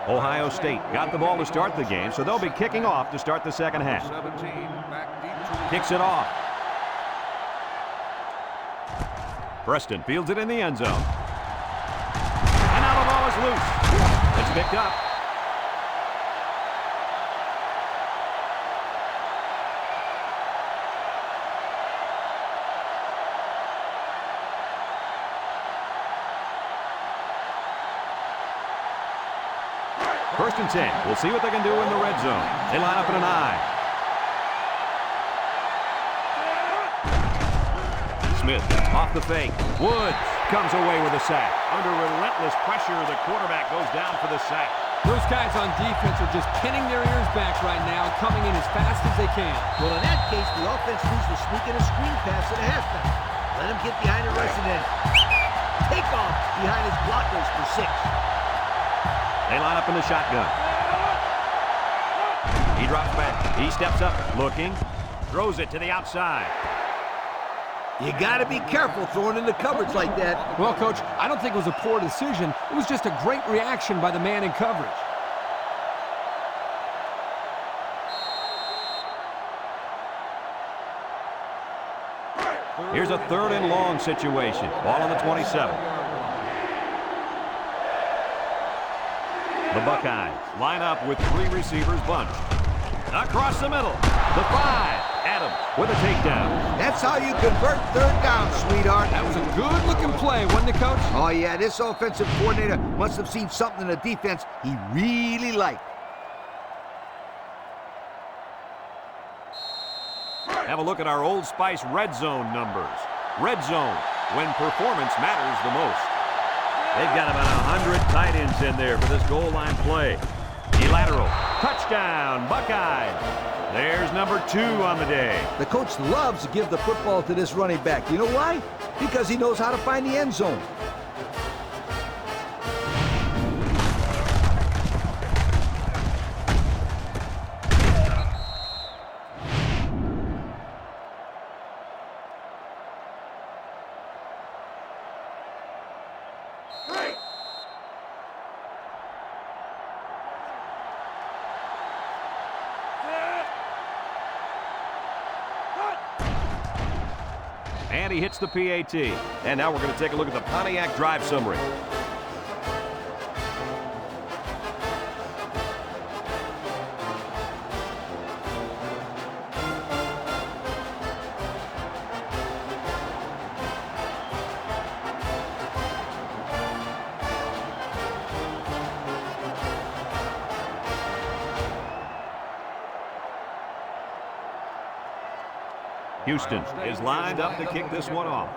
Ohio State got the ball to start the game, so they'll be kicking off to start the second half. 17, back deep to Kicks it off. Preston fields it in the end zone. And now the ball is loose. It's picked up. First and 10. We'll see what they can do in the red zone. They line up in an I. Smith off the fake. Woods comes away with a sack. Under relentless pressure, the quarterback goes down for the sack. Those guys on defense are just pinning their ears back right now, coming in as fast as they can. Well, in that case, the offense needs to sneak in a screen pass at a halftime. Let him get behind the rush and then take off behind his blockers for 6. They line up in the shotgun. He drops back. He steps up, looking. Throws it to the outside. You got to be careful throwing into coverage like that. Well, Coach, I don't think it was a poor decision. It was just a great reaction by the man in coverage. Here's a third and long situation. Ball on the 27. Buckeyes line up with 3 receivers bunched. Across the middle, the 5. Adams with a takedown. That's how you convert third down, sweetheart. That was a good-looking play, wasn't it, Coach? Oh, yeah, this offensive coordinator must have seen something in the defense he really liked. Have a look at our Old Spice red zone numbers. Red zone, when performance matters the most. They've got about 100 tight ends in there for this goal line play. Lateral, touchdown, Buckeyes. There's number 2 on the day. The coach loves to give the football to this running back. You know why? Because he knows how to find the end zone. And he hits the PAT. And now we're going to take a look at the Pontiac drive summary. Houston is lined up to kick this one off.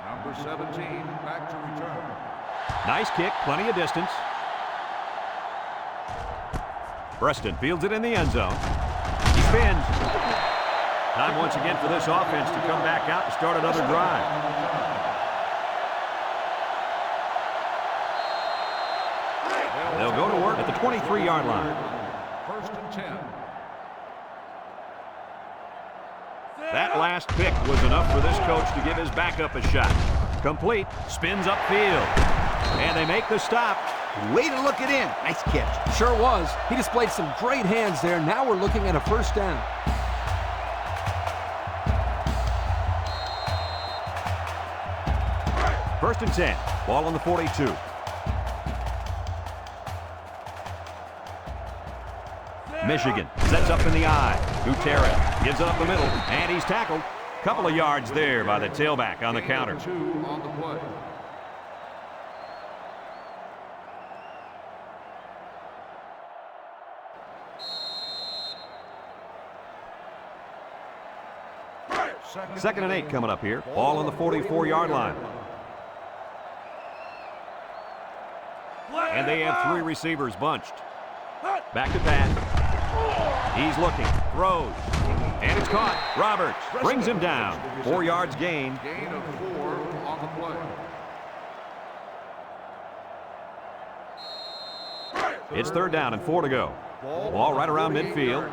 Number 17, back to return. Nice kick, plenty of distance. Preston fields it in the end zone. He spins. Time once again for this offense to come back out and start another drive. They'll go to work at the 23-yard line. 1st and 10. That last pick was enough for this coach to give his backup a shot. Complete, spins upfield. And they make the stop. Way to look it in. Nice catch. Sure was. He displayed some great hands there. Now we're looking at a first down. First and 10. Ball on the 42. Michigan sets up in the I. Gutierrez gives it up the middle, and he's tackled. Couple of yards there by the tailback on the counter. 2 on the play. Second and 8 coming up here. Ball on the 44-yard line. And they have 3 receivers bunched. Back to pass. He's looking, throws, and it's caught. Roberts brings him down. 4 yards gain. Gain of 4 on the play. It's 3rd down and 4 to go. Ball right around midfield.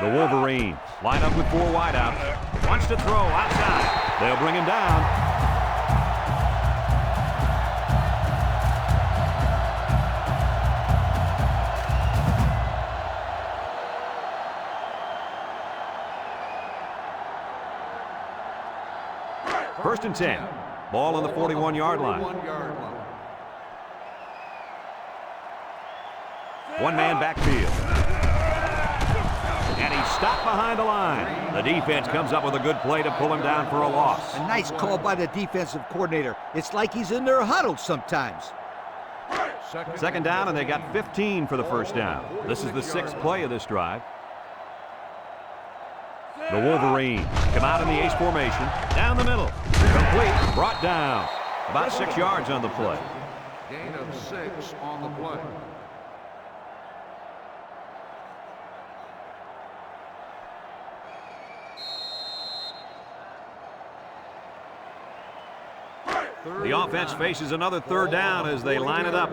The Wolverines line up with 4 wideouts. Wants to throw outside. They'll bring him down. First and 10. Ball on the 41-yard line. 1-man backfield. And he's stopped behind the line. The defense comes up with a good play to pull him down for a loss. A nice call by the defensive coordinator. It's like he's in their huddle sometimes. Second down, and they got 15 for the first down. This is the 6th play of this drive. The Wolverines come out in the ace formation. Down the middle. Complete. Brought down. About 6 yards on the play. Gain of 6 on the play. The offense faces another 3rd down as they line it up.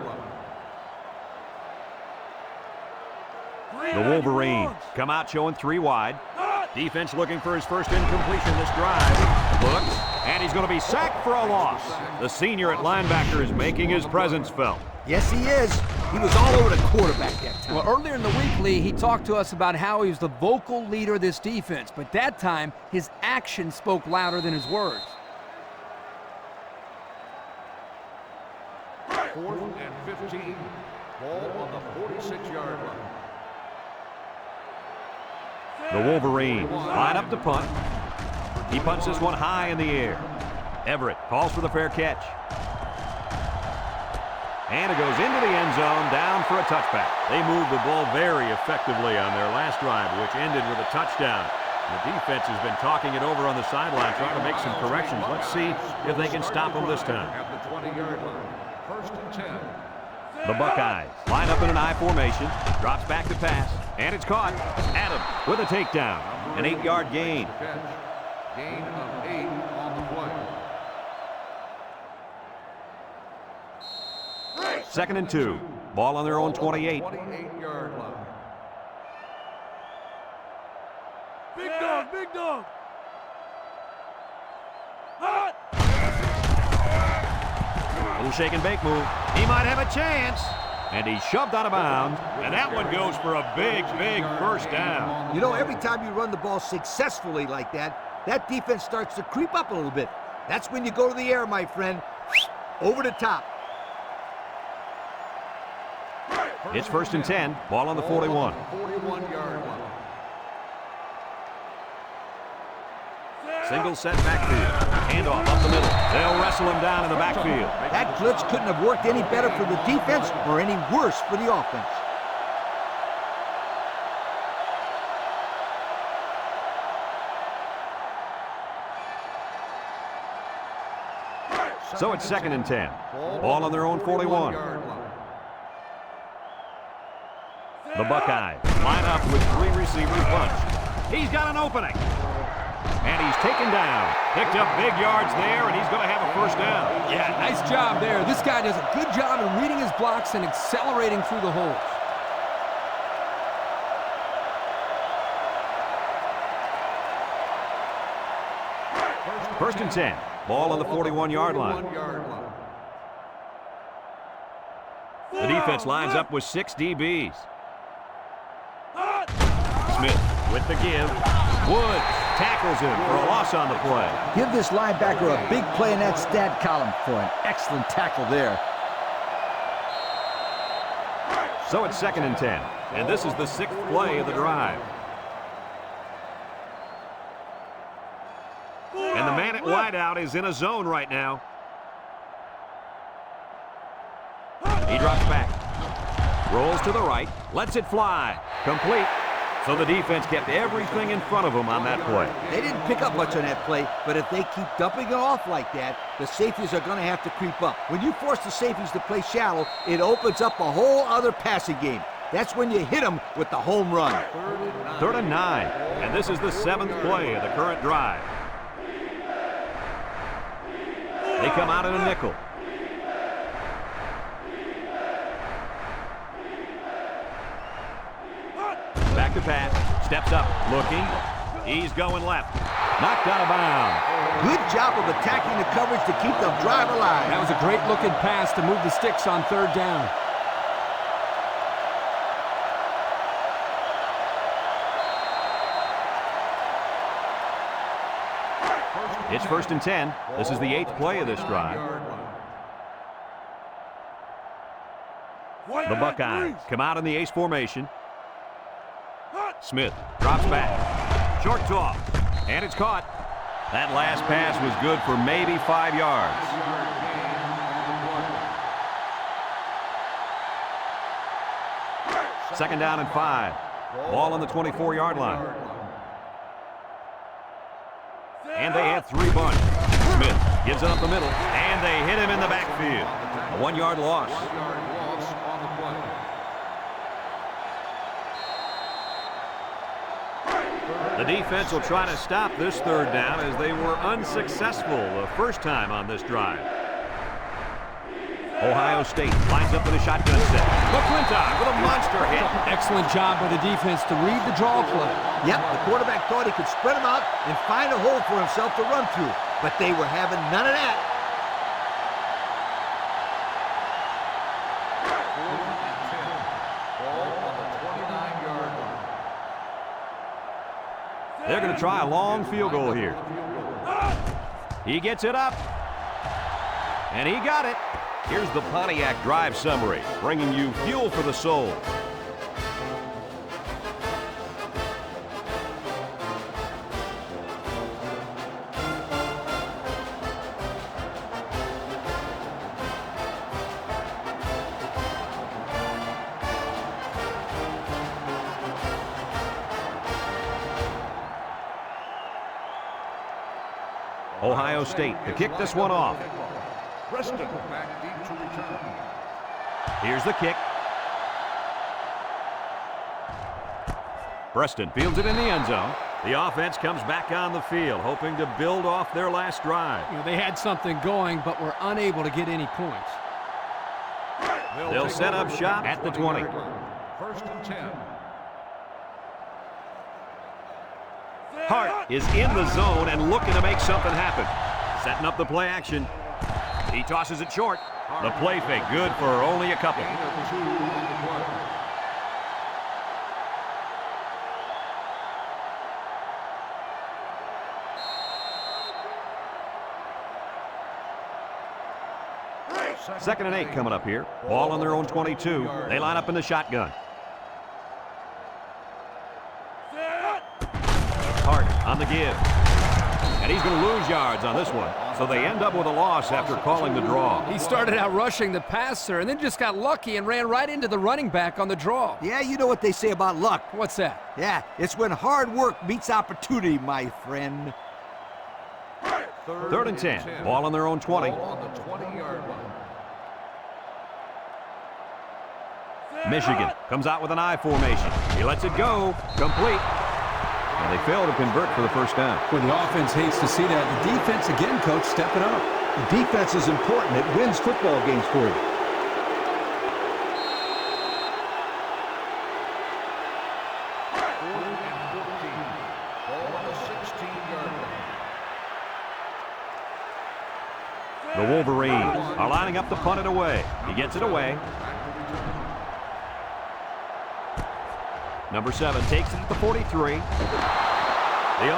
The Wolverines come out showing 3 wide. Defense looking for his first incompletion this drive. Looks, and he's going to be sacked for a loss. The senior at linebacker is making his presence felt. Yes, he is. He was all over the quarterback that time. Well, earlier in the week, Lee, he talked to us about how he was the vocal leader of this defense, but that time, his actions spoke louder than his words. 4th and 15. Ball on the 46-yard line. The Wolverines line up to punt. He punts this one high in the air. Everett calls for the fair catch. And it goes into the end zone, down for a touchback. They moved the ball very effectively on their last drive, which ended with a touchdown. The defense has been talking it over on the sideline, trying to make some corrections. Let's see if they can stop them this time. At the 20-yard line. 1st and 10. The Buckeyes line up in an I formation, drops back to pass, and it's caught. Adams with a takedown, an 8-yard gain. Catch. Gain of 8 on the play. 2nd and 2. Ball on their own 28. 28-yard line. Big dog, big dog. Hot. Little shake and bake move. He might have a chance. And he's shoved out of bounds. And that one goes for a big, big first down. You know, every time you run the ball successfully like that, that defense starts to creep up a little bit. That's when you go to the air, my friend. Over the top. It's 1st and 10. Ball on the 41. 41-yard line. Single set backfield. Handoff up the middle. They'll wrestle him down in the backfield. That blitz couldn't have worked any better for the defense or any worse for the offense. So it's 2nd and 10. Ball on their own 41. The Buckeyes line up with 3 receivers bunched. He's got an opening. And he's taken down. Picked up big yards there, and he's going to have a first down. Yeah, nice job there. This guy does a good job in reading his blocks and accelerating through the holes. First and 10. Ball on the 41-yard line. The defense lines up with 6 DBs. Smith with the give. Woods tackles him for a loss on the play. Give this linebacker a big play in that stat column for an excellent tackle there. So it's 2nd and 10. And this is the 6th play of the drive. And the man at wideout is in a zone right now. He drops back. Rolls to the right. Lets it fly. Complete. So the defense kept everything in front of them on that play. They didn't pick up much on that play, but if they keep dumping it off like that, the safeties are going to have to creep up. When you force the safeties to play shallow, it opens up a whole other passing game. That's when you hit them with the home run. 3rd and 9. And this is the 7th play of the current drive. They come out in a nickel. Back to pass. Steps up. Looking. He's going left. Knocked out of bounds. Good job of attacking the coverage to keep the drive alive. That was a great looking pass to move the sticks on 3rd down. It's 1st and 10. This is the 8th play of this drive. The Buckeyes come out in the ace formation. Smith drops back. Short toss. And it's caught. That last pass was good for maybe 5 yards. Second down and 5. Ball on the 24-yard line. And they had 3 bunch. Smith gives it up the middle. And they hit him in the backfield. A 1-yard loss. The defense will try to stop this 3rd down as they were unsuccessful the first time on this drive. Ohio State lines up in a shotgun set. McClintock with a monster hit. Excellent job by the defense to read the draw play. Yep, the quarterback thought he could spread them out and find a hole for himself to run through, but they were having none of that. They're going to try a long field goal here. He gets it up. And he got it. Here's the Pontiac drive summary, bringing you fuel for the soul. Ohio State to kick this one off. Preston back deep to return. Here's the kick. Preston fields it in the end zone. The offense comes back on the field, hoping to build off their last drive. You know, they had something going, but were unable to get any points. They'll set up shop at the 20. First and 10. Hart is in the zone and looking to make something happen. Setting up the play action. He tosses it short. The play fake good for only a couple. Gain of 2 on the play. Second and 8 coming up here. Ball on their own 22. They line up in the shotgun. Hart on the give. And he's going to lose yards on this one. So they end up with a loss after calling the draw. He started out rushing the passer and then just got lucky and ran right into the running back on the draw. Yeah, you know what they say about luck. What's that? Yeah, it's when hard work meets opportunity, my friend. Third and 10. Ball on their own 20. Ball on the 20-yard line. Michigan comes out with an I formation. He lets it go. Complete. And they fail to convert for the first down. Well, the offense hates to see that. The defense, again, coach, stepping up. The defense is important. It wins football games for you. The Wolverines are lining up to punt it away. He gets it away. Number 7 takes it to the 43. The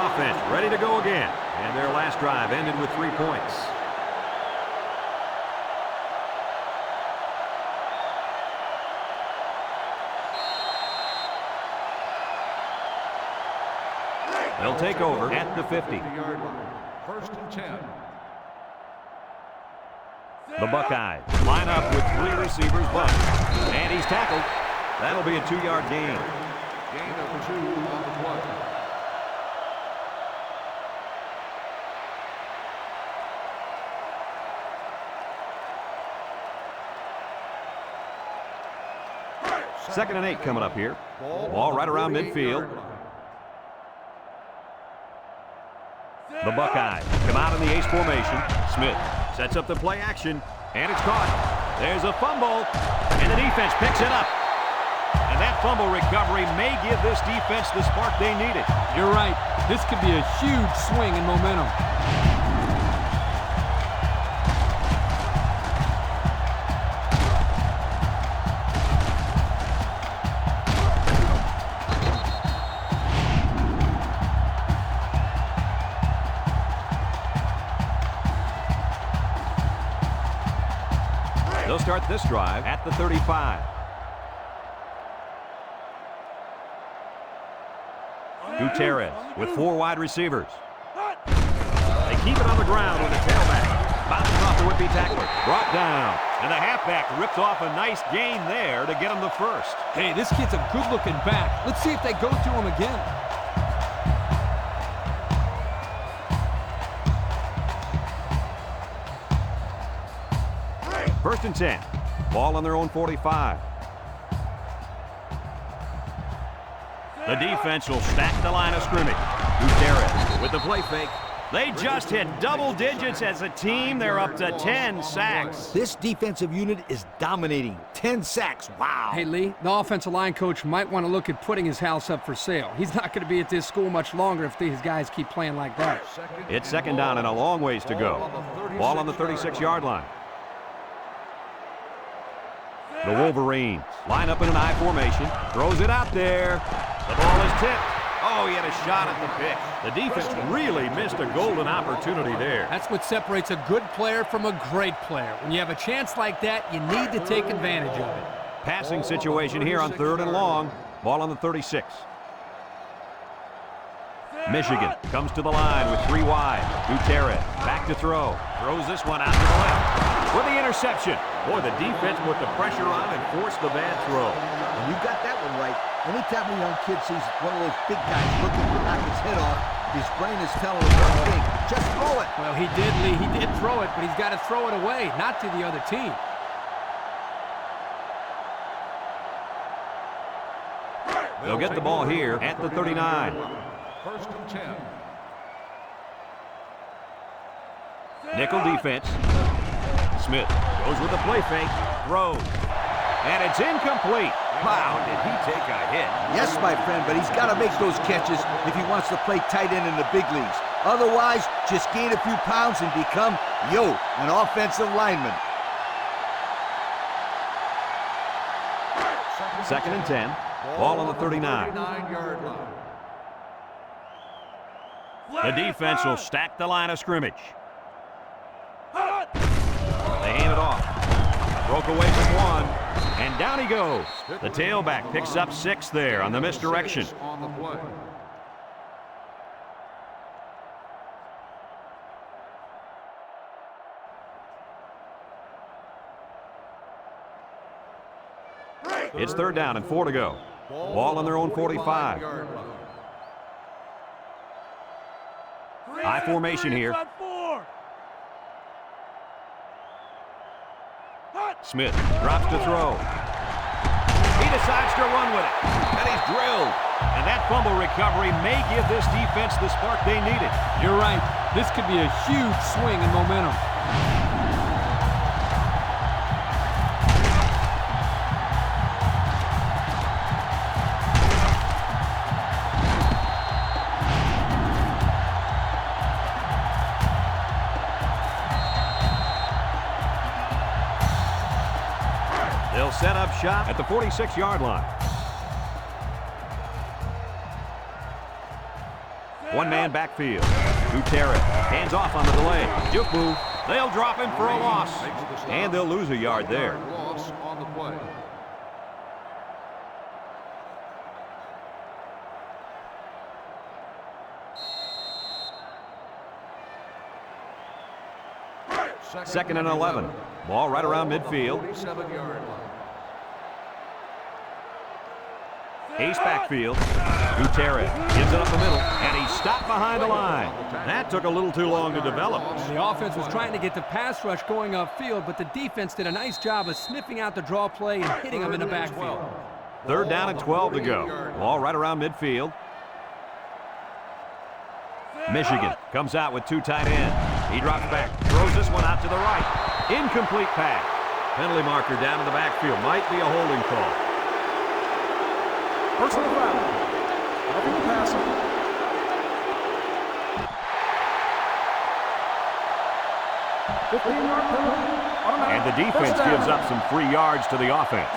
offense ready to go again. And their last drive ended with 3 points. They'll take over at the 50. First and 10. The Buckeyes line up with 3 receivers bunch. And he's tackled. That'll be a 2-yard gain. Gain of 2 on the play. Second and 8 coming up here. Ball right around midfield. The Buckeyes come out in the ace formation. Smith sets up the play action, and it's caught. There's a fumble, and the defense picks it up. And that fumble recovery may give this defense the spark they needed. You're right. This could be a huge swing in momentum. They'll start this drive at the 35. Gutierrez with 4 wide receivers. They keep it on the ground with the tailback. Bouncing off the would-be tackler. Brought down. And the halfback ripped off a nice gain there to get him the first. Hey, this kid's a good-looking back. Let's see if they go to him again. First and 10. Ball on their own 45. The defense will stack the line of scrimmage. Gutierrez with the play fake. They just hit double digits as a team. They're up to 10 sacks. This defensive unit is dominating. 10 sacks. Wow. Hey, Lee, the offensive line coach might want to look at putting his house up for sale. He's not going to be at this school much longer if these guys keep playing like that. It's second down and a long ways to go. Ball on the 36-yard line. The Wolverines line up in an I formation. Throws it out there. The ball is tipped. Oh, he had a shot at the pick. The defense really missed a golden opportunity there. That's what separates a good player from a great player. When you have a chance like that, you need to take advantage of it. Passing situation here on 3rd and long. Ball on the 36. Michigan comes to the line with 3 wide. Gutierrez back to throw. Throws this one out to the left for the interception. Boy, the defense put the pressure on and forced the bad throw. And you got that one right. Anytime a young kid sees one of those big guys looking to knock his head off, his brain is telling him one thing: just throw it. Well, he did, Lee. He did throw it, but he's got to throw it away, not to the other team. They'll get the ball here at the 39. 1st and 10. Nickel defense. Smith goes with the play fake, throws, and it's incomplete. Wow, did he take a hit? Yes, my friend, but he's got to make those catches if he wants to play tight end in the big leagues. Otherwise, just gain a few pounds and become, an offensive lineman. 2nd and 10. Ball on the 39. 39-yard line. The defense will stack the line of scrimmage. They hand it off. Broke away from one, and down he goes. The tailback picks up 6 there on the misdirection. On the play. It's 3rd down and 4 to go. Ball on their own 45. High formation here. Smith drops to throw. He decides to run with it, and he's drilled. And that fumble recovery may give this defense the spark they needed. You're right. This could be a huge swing in momentum. They'll set up shop at the 46-yard line. One-man backfield. Gutierrez hands off on the delay. Juke move. They'll drop him for a loss. And they'll lose a yard there. Loss on the play. Second and 11. Ball right around midfield. 47-yard line. Ace backfield. Gutierrez gives it up the middle, and he's stopped behind the line. That took a little too long to develop. The offense was trying to get the pass rush going upfield, but the defense did a nice job of sniffing out the draw play and hitting them in the backfield. 3rd down and 12 to go. Ball right around midfield. Michigan comes out with 2 tight ends. He drops back, throws this one out to the right. Incomplete pass. Penalty marker down in the backfield. Might be a holding call. Personal foul. Roughing the passer. And the defense gives up some free yards to the offense.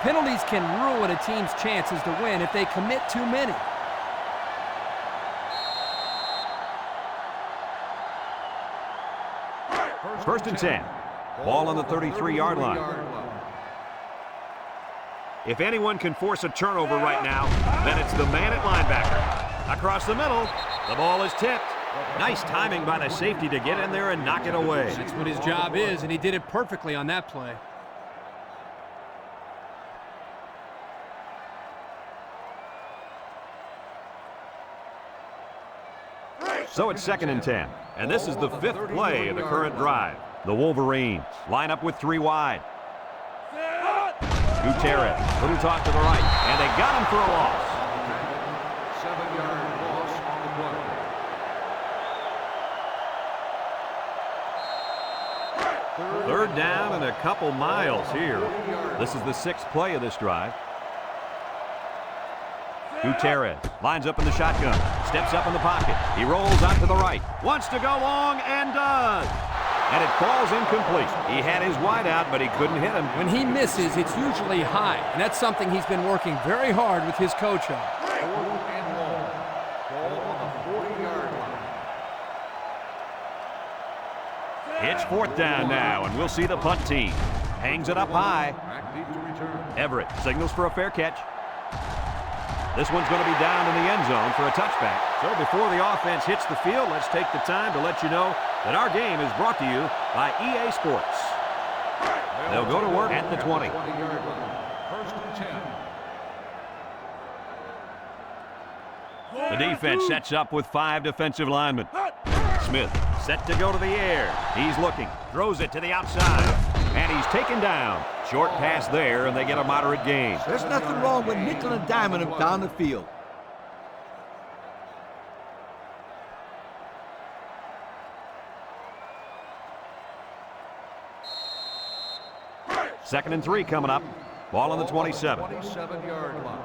Penalties can ruin a team's chances to win if they commit too many. First and 10. Ball on the 33-yard line. If anyone can force a turnover right now, then it's the man at linebacker. Across the middle, the ball is tipped. Nice timing by the safety to get in there and knock it away. That's what his job is, and he did it perfectly on that play. So it's 2nd and 10, and this is the 5th play of the current drive. The Wolverines line up with 3 wide. Gutierrez, little toss to the right, and they got him for a loss. 7-yard loss on the play. 3rd down and a couple miles here. This is the 6th play of this drive. Gutierrez lines up in the shotgun, steps up in the pocket. He rolls out to the right, wants to go long, and does. And it falls incomplete. He had his wide out, but he couldn't hit him. When he misses, it's usually high, and that's something he's been working very hard with his coach on. 4th and It's 4th down now, and we'll see the punt team. Hangs it up high. Back deep to return. Everett signals for a fair catch. This one's going to be down in the end zone for a touchback. So before the offense hits the field, let's take the time to let you know that our game is brought to you by EA Sports. They'll go to work at the 20. 20-yard line. 1st and 10. The defense sets up with 5 defensive linemen. Smith set to go to the air. He's looking, throws it to the outside, and he's taken down. Short pass there, and they get a moderate gain. There's nothing wrong with nickel and diming him down the field. Second and 3 coming up. Ball on the 27. 27-yard line.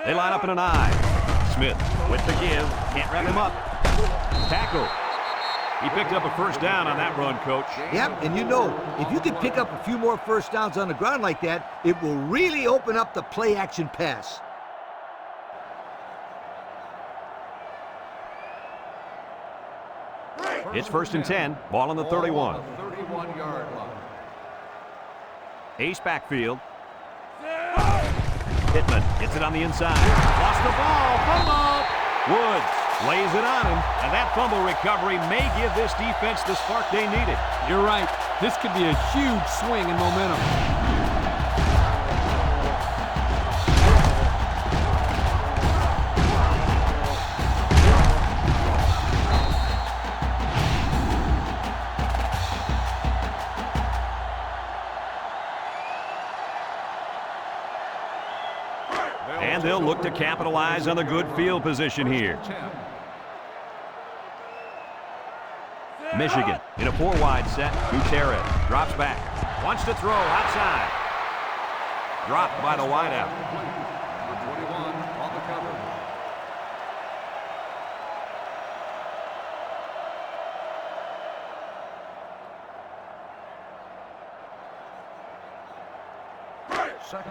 They line up in an I. Smith with the give. Can't wrap him up. Tackle. He picked up a 1st down on that run, Coach. Yep, and you know, if you can pick up a few more 1st downs on the ground like that, it will really open up the play-action pass. It's 1st and 10. Ball on the 31. 31-yard line. Ace backfield. Pittman gets it on the inside. Lost the ball. Fumble. Woods lays it on him, and that fumble recovery may give this defense the spark they needed. You're right. This could be a huge swing in momentum. And they'll look to capitalize on the good field position here. 10. Michigan in a 4-wide set. Gutierrez drops back. Wants to throw outside. Dropped by the wideout. Number 21 on the cover.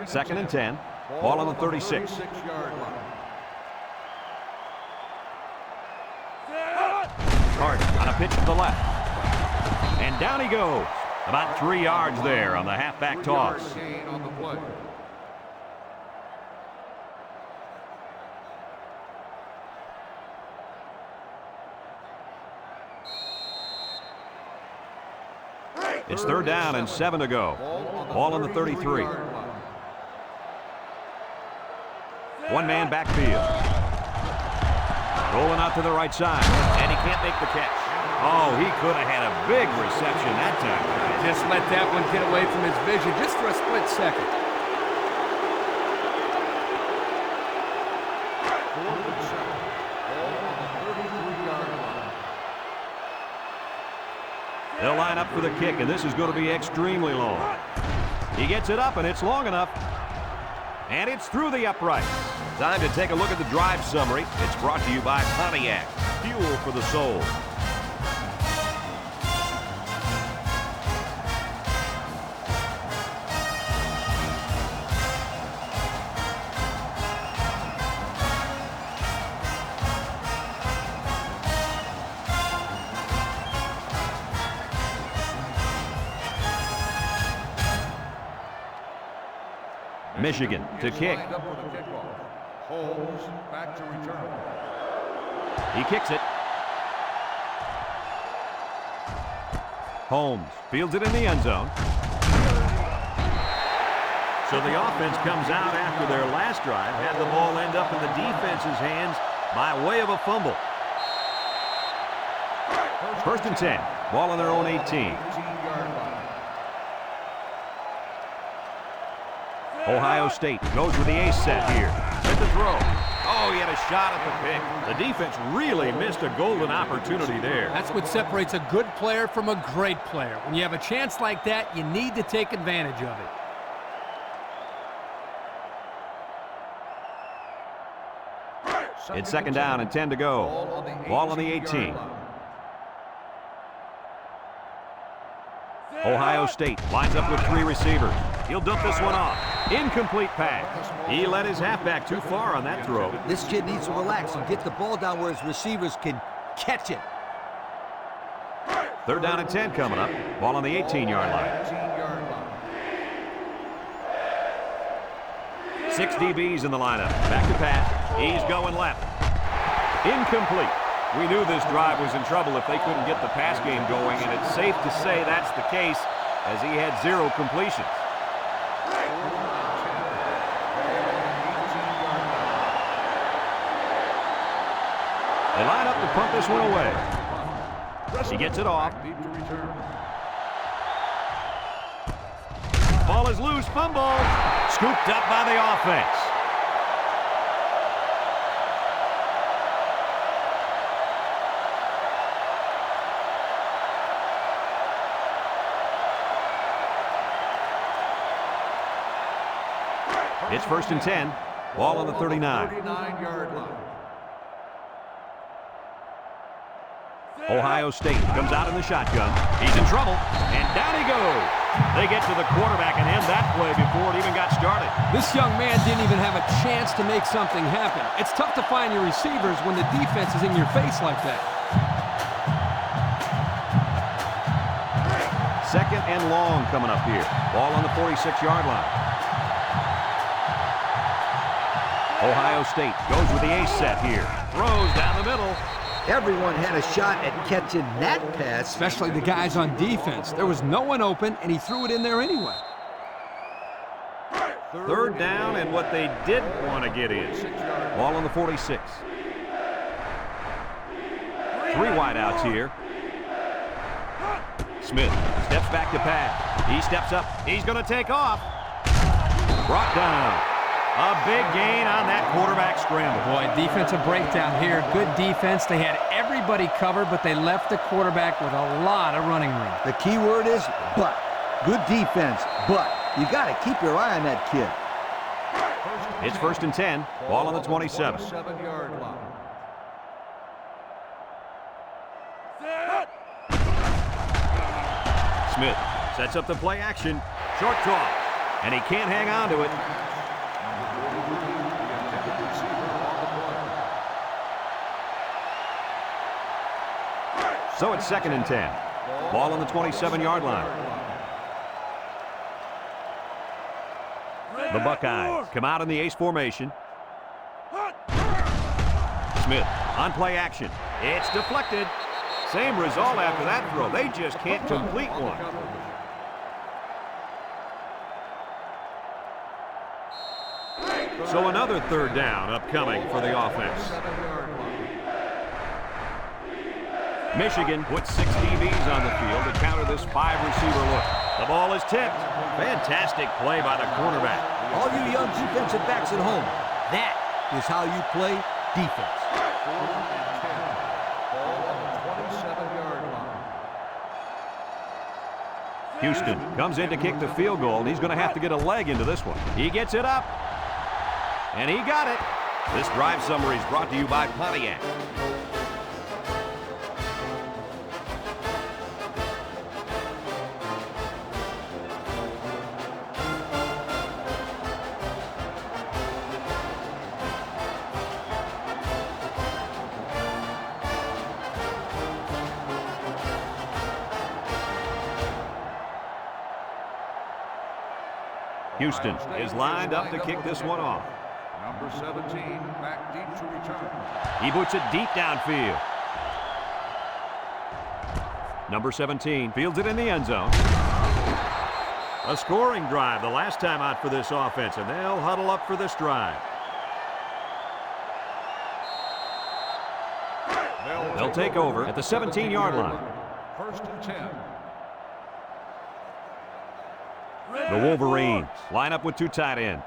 Second and 10. Ball on the 36. 36-yard line. Carter on a pitch to the left. And down he goes. About 3 yards there on the halfback toss. 3-yard gain on the play. It's 3rd down and 7 to go. Ball on the 33. 33-yard line. One-man backfield. Rolling out to the right side, and he can't make the catch. Oh, he could have had a big reception that time. Just let that one get away from his vision just for a split second. 4th and 7. Ball on the 33-yard line. They'll line up for the kick, and this is going to be extremely long. He gets it up, and it's long enough. And it's through the upright. Time to take a look at the drive summary. It's brought to you by Pontiac, fuel for the soul. Michigan to kick. Lined up for the kickoff. Holmes back to return. He kicks it. Holmes fields it in the end zone. So the offense comes out after their last drive, had the ball end up in the defense's hands by way of a fumble. 1st and 10. Ball on their own 18. 18-yard line. Ohio State goes with the ace set here. At the throw. Oh, he had a shot at the pick. The defense really missed a golden opportunity there. That's what separates a good player from a great player. When you have a chance like that, you need to take advantage of it. It's 2nd down and 10 to go. Ball on the 18. Ohio State lines up with 3 receivers. He'll dump this one off. Incomplete pass. He let his halfback too far on that throw. This kid needs to relax and get the ball down where his receivers can catch it. Third down and 10 coming up. Ball on the 18-yard line. 6 DBs in the lineup. Back to pass. He's going left. Incomplete. We knew this drive was in trouble if they couldn't get the pass game going, and it's safe to say that's the case as he had 0 completions. They line up to punt this one away. He gets it off. Ball is loose. Fumble. Scooped up by the offense. It's first and 10. Ball on the 39. 39-yard line. Ohio State comes out in the shotgun. He's in trouble, and down he goes. They get to the quarterback and end that play before it even got started. This young man didn't even have a chance to make something happen. It's tough to find your receivers when the defense is in your face like that. Second and long coming up here. Ball on the 46-yard line. Ohio State goes with the ace set here. Throws down the middle. Everyone had a shot at catching that pass. Especially the guys on defense. There was no one open, and he threw it in there anyway. Third down and what they did want to get in. Ball on the 46. 3 wideouts here. Smith steps back to pass. He steps up. He's going to take off. Brought down. A big gain on that quarterback scramble. Boy, defensive breakdown here. Good defense. They had everybody covered, but they left the quarterback with a lot of running room. The key word is but. Good defense, but you got to keep your eye on that kid. It's first and 10. Ball on the 27. 27-yard line. Smith sets up the play action. Short toss. And he can't hang on to it. So it's second and 10. Ball on the 27-yard line. The Buckeyes come out in the ace formation. Smith on play action. It's deflected. Same result after that throw. They just can't complete one. So another third down upcoming for the offense. Michigan puts 6 DBs on the field to counter this 5-receiver look. The ball is tipped. Fantastic play by the cornerback. All you young defensive backs at home, that is how you play defense. 27-yard line. Houston comes in to kick the field goal, and he's going to have to get a leg into this one. He gets it up, and he got it. This drive summary is brought to you by Pontiac. Houston is lined up to kick this one off. Number 17, back deep to return. He boots it deep downfield. Number 17 fields it in the end zone. A scoring drive the last time out for this offense, and they'll huddle up for this drive. They'll take over at the 17-yard line. First and 10. The Wolverines line up with 2 tight ends.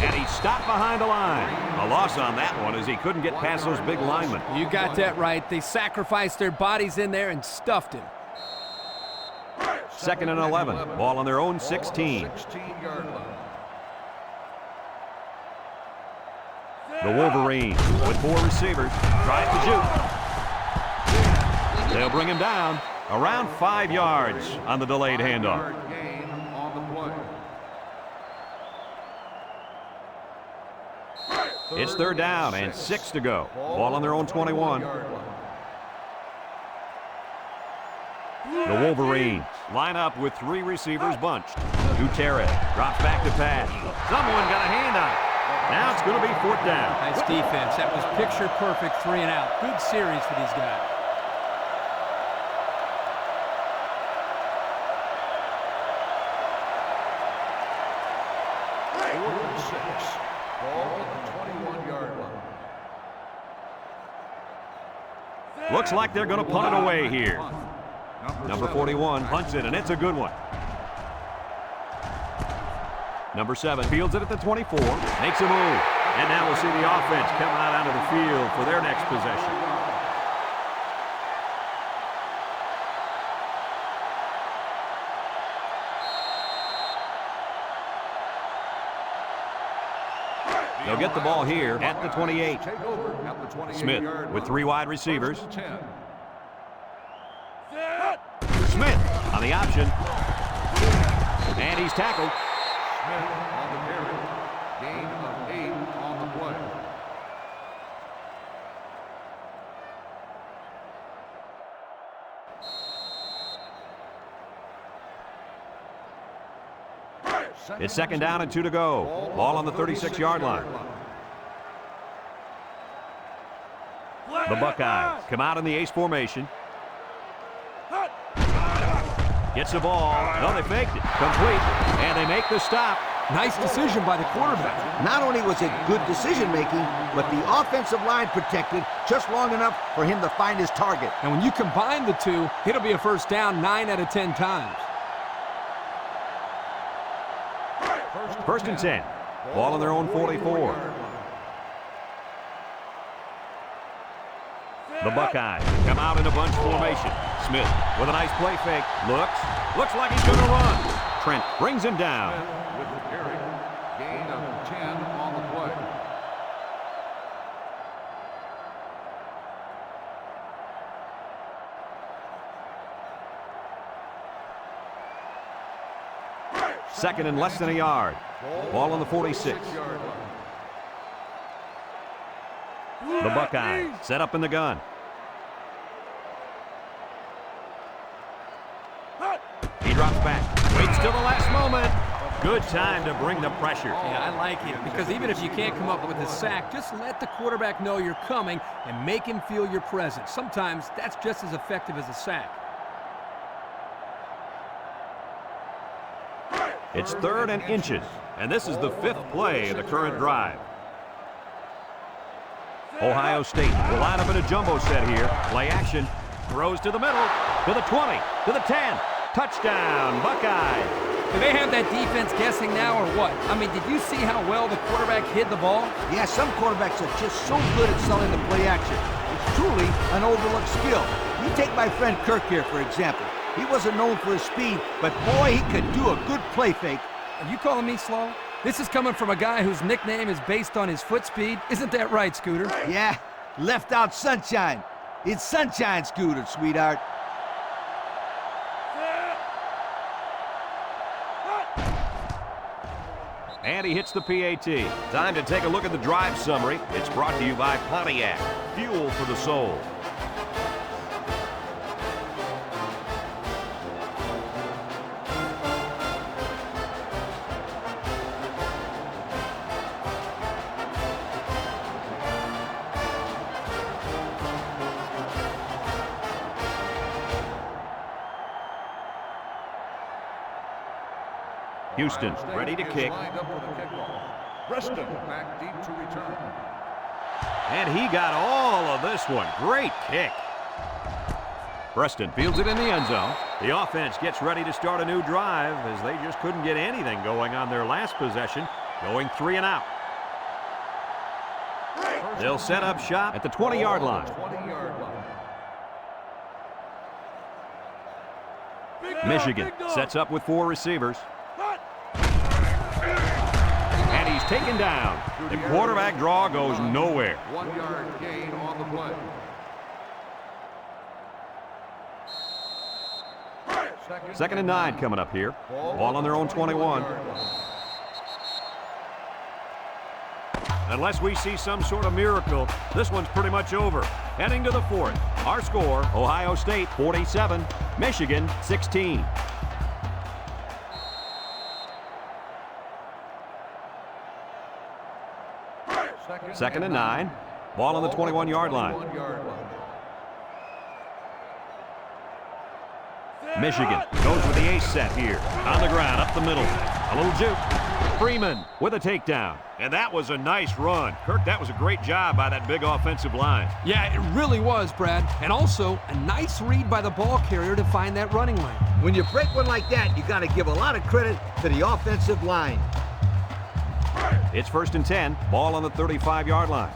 And he stopped behind the line. A loss on that one as he couldn't get past those big linemen. You got that right. They sacrificed their bodies in there and stuffed him. Second and 11. Ball on their own 16. 16-yard line. The Wolverines with 4 receivers. Tries to shoot. They'll bring him down. Around 5 yards on the delayed handoff. Gain on the play. It's third down and 6 to go. Ball on their own 21. The Wolverines line up with 3 receivers bunched. Gutierrez drops back to pass. Someone got a hand on it. Now it's going to be fourth down. Nice defense. That was picture perfect 3 and out. Good series for these guys. Looks like they're going to punt it away here. Number 41 punts it, and it's a good one. Number 7 fields it at the 24, makes a move. And now we'll see the offense coming out onto the field for their next possession. They'll get the ball here at the 28. Smith with 3 wide receivers. Smith on the option. And he's tackled. Smith on the carry. Gain of 8 on the play. It's second down and 2 to go. Ball on the 36-yard line. The Buckeyes come out in the ace formation. Gets the ball. No, they faked it. Complete. And they make the stop. Nice decision by the quarterback. Not only was it good decision-making, but the offensive line protected just long enough for him to find his target. And when you combine the two, it'll be a first down 9 out of 10 times. First and 10. Ball on their own 44. The Buckeyes come out in a bunch formation. Smith with a nice play fake. Looks like he's going to run. Trent brings him down. With the carry. Gain of 10 on the play. Second and less than a yard. Ball on the 46. The Buckeyes set up in the gun. He drops back. Waits till the last moment. Good time to bring the pressure. Yeah, I like it because even if you can't come up with a sack, just let the quarterback know you're coming and make him feel your presence. Sometimes that's just as effective as a sack. It's third and inches, and this is the 5th play of the current drive. Ohio State will line up in a jumbo set here. Play action. Throws to the middle, to the 20, to the 10. Touchdown, Buckeyes. Do they have that defense guessing now or what? I mean, did you see how well the quarterback hid the ball? Yeah, some quarterbacks are just so good at selling the play action. It's truly an overlooked skill. You take my friend Kirk here, for example. He wasn't known for his speed, but boy, he could do a good play fake. Are you calling me slow? This is coming from a guy whose nickname is based on his foot speed. Isn't that right, Scooter? Yeah, left out sunshine. It's sunshine, Scooter, sweetheart. And he hits the PAT. Time to take a look at the drive summary. It's brought to you by Pontiac. Fuel for the soul. Houston ready to kick. Preston back deep to return. And he got all of this one. Great kick. Preston fields it in the end zone. The offense gets ready to start a new drive as they just couldn't get anything going on their last possession, going 3 and out. They'll set up shop at the 20-yard line. Michigan sets up with 4 receivers. And he's taken down. The quarterback draw goes nowhere. 1-yard gain on the play. Second and 9 coming up here. Ball on their own 21. Unless we see some sort of miracle, this one's pretty much over. Heading to the fourth. Our score, Ohio State 47, Michigan 16. Second and 9. Ball on the 21-yard line. Michigan goes with the ace set here. On the ground, up the middle. A little juke. Freeman with a takedown. And that was a nice run. Kirk, that was a great job by that big offensive line. Yeah, it really was, Brad. And also, a nice read by the ball carrier to find that running lane. When you break one like that, you got to give a lot of credit to the offensive line. It's first and 10. Ball on the 35-yard line.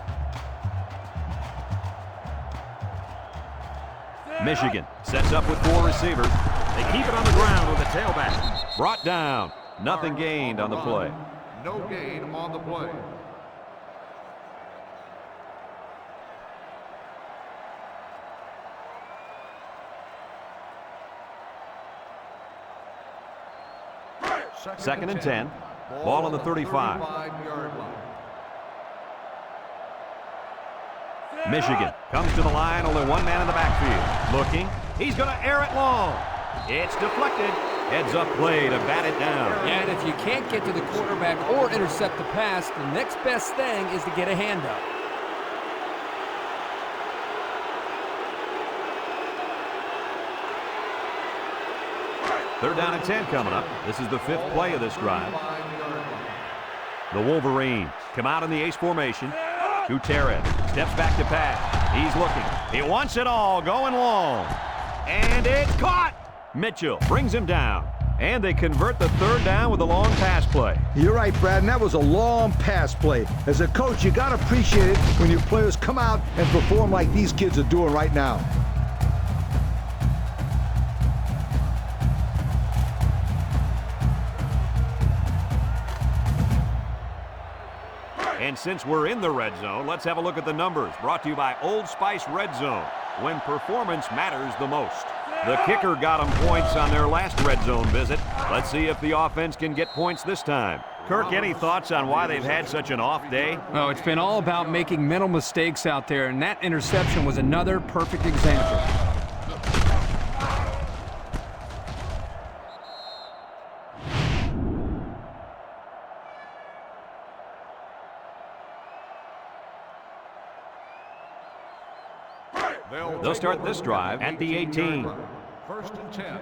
Michigan sets up with 4 receivers. They keep it on the ground with a tailback. Brought down. Nothing gained on the play. No gain on the play. Second and 10. Ball on the 35. Michigan comes to the line, only one man in the backfield. Looking, he's going to air it long. It's deflected. Heads up play to bat it down. Yeah, and if you can't get to the quarterback or intercept the pass, the next best thing is to get a hand up. Third down and 10 coming up. This is the 5th play of this drive. The Wolverines come out in the ace formation. Gutierrez steps back to pass. He's looking. He wants it all, going long. And it's caught. Mitchell brings him down. And they convert the third down with a long pass play. You're right, Brad, and that was a long pass play. As a coach, you got to appreciate it when your players come out and perform like these kids are doing right now. And since we're in the red zone, let's have a look at the numbers. Brought to you by Old Spice Red Zone, when performance matters the most. The kicker got them points on their last red zone visit. Let's see if the offense can get points this time. Kirk, any thoughts on why they've had such an off day? Oh, it's been all about making mental mistakes out there, and that interception was another perfect example. They'll start this drive at the 18. First and 10.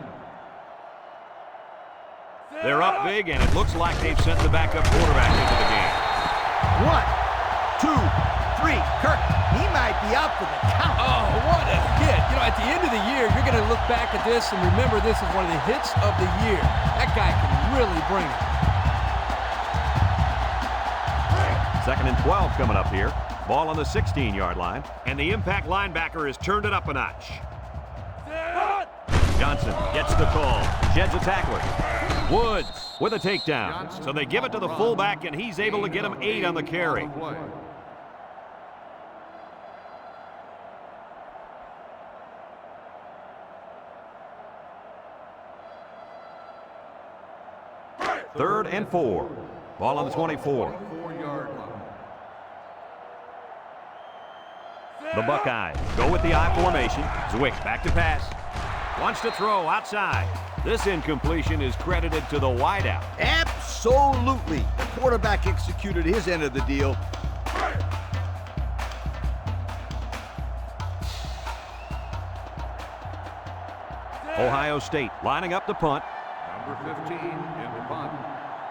They're up big, and it looks like they've sent the backup quarterback into the game. 1, 2, 3. Kirk, he might be out for the count. Oh, what a hit. You know, at the end of the year, you're going to look back at this and remember this is one of the hits of the year. That guy can really bring it. Second and 12 coming up here. Ball on the 16-yard line, and the impact linebacker has turned it up a notch. Johnson gets the call, sheds a tackler. Woods with a takedown. So they give it to the fullback, and he's able to get him 8 on the carry. Third and 4. Ball on the 24. The Buckeyes go with the I formation. Zwick back to pass. Wants to throw outside. This incompletion is credited to the wideout. Absolutely. The quarterback executed his end of the deal. Ohio State lining up the punt. Number 15 in the punt.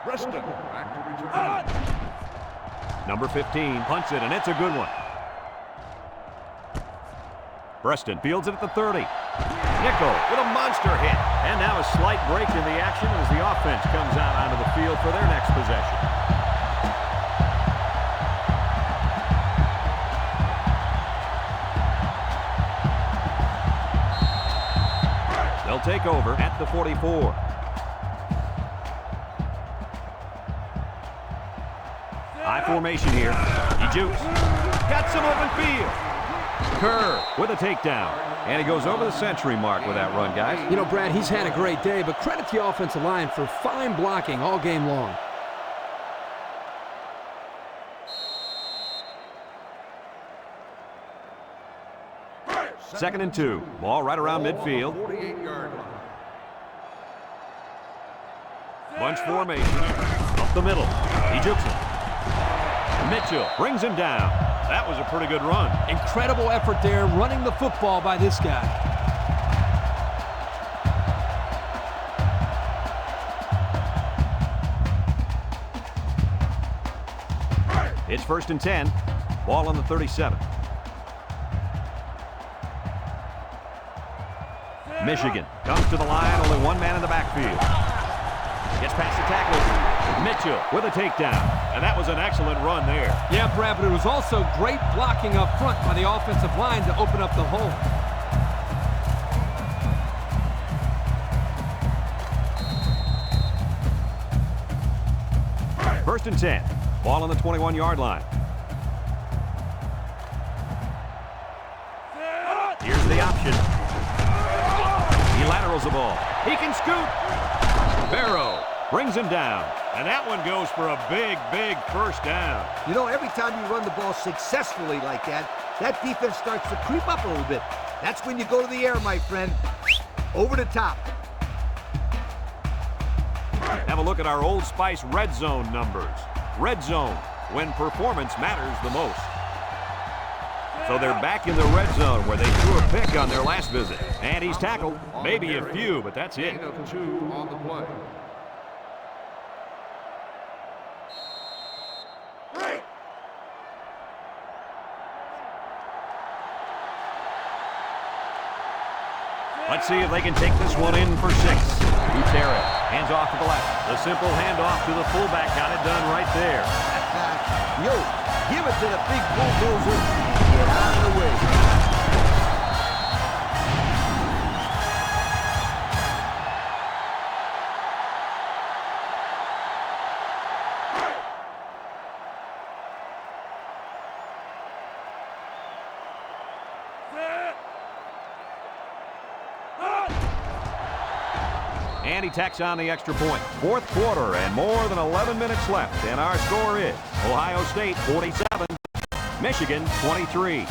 Preston back to return. Number 15 punts it, and it's a good one. Preston fields it at the 30. Nickel with a monster hit. And now a slight break in the action as the offense comes out onto the field for their next possession. They'll take over at the 44. I formation here. He jukes. Got some open field. Kerr with a takedown. And he goes over the century mark with that run, guys. You know, Brad, he's had a great day, but credit the offensive line for fine blocking all game long. 2nd and 2. Ball right around midfield. 48-yard line. Bunch formation. Up the middle. He jukes it. Mitchell brings him down. That was a pretty good run. Incredible effort there running the football by this guy. It's 1st and 10. Ball on the 37. Michigan comes to the line. Only one man in the backfield. Gets past the tackle. Mitchell with a takedown. And that was an excellent run there. Yeah, Brad, but it was also great blocking up front by the offensive line to open up the hole. 1st and 10. Ball on the 21-yard line. Here's the option. He laterals the ball. He can scoot. Barrow brings him down. And that one goes for a big, big first down. You know, every time you run the ball successfully like that, that defense starts to creep up a little bit. That's when you go to the air, my friend. Over the top. Have a look at our Old Spice red zone numbers. Red zone, when performance matters the most. So they're back in the red zone where they threw a pick on their last visit. And he's tackled. Maybe a few, but that's it. Gain of 2 on the play. Let's see if they can take this one in for 6. Gutierrez hands off to the left. The simple handoff to the fullback got it done right there. Yo, give it to the big bulldozer and get out of the way. And he tacks on the extra point. 4th quarter and more than 11 minutes left. And our score is Ohio State 47, Michigan 23.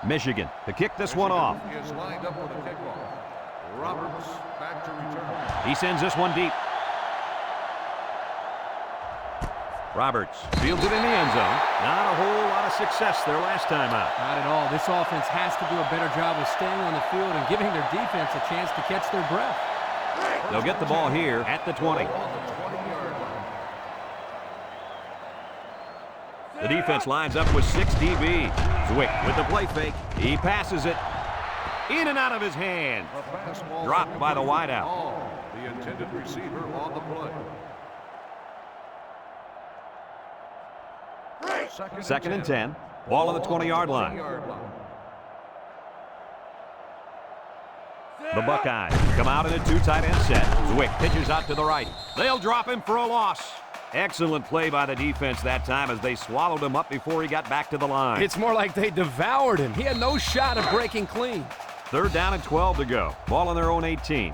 Michigan to kick this one off. Is lined up for the kickoff. Roberts back to return. He sends this one deep. Roberts fields it in the end zone. Not a whole lot of success there last time out. Not at all. This offense has to do a better job of staying on the field and giving their defense a chance to catch their breath. They'll get the ball here at the 20. On the 20-yard line. The defense lines up with 6 DBs. Zwick with the play fake. He passes it. In and out of his hands. A fastball Dropped by the wideout. All the intended receiver on the play. 2nd and 10. Ball on the 20-yard line. The Buckeyes come out in a 2 tight end set. Zwick pitches out to the right. They'll drop him for a loss. Excellent play by the defense that time as they swallowed him up before he got back to the line. It's more like they devoured him. He had no shot of breaking clean. 3rd down and 12 to go. Ball on their own 18.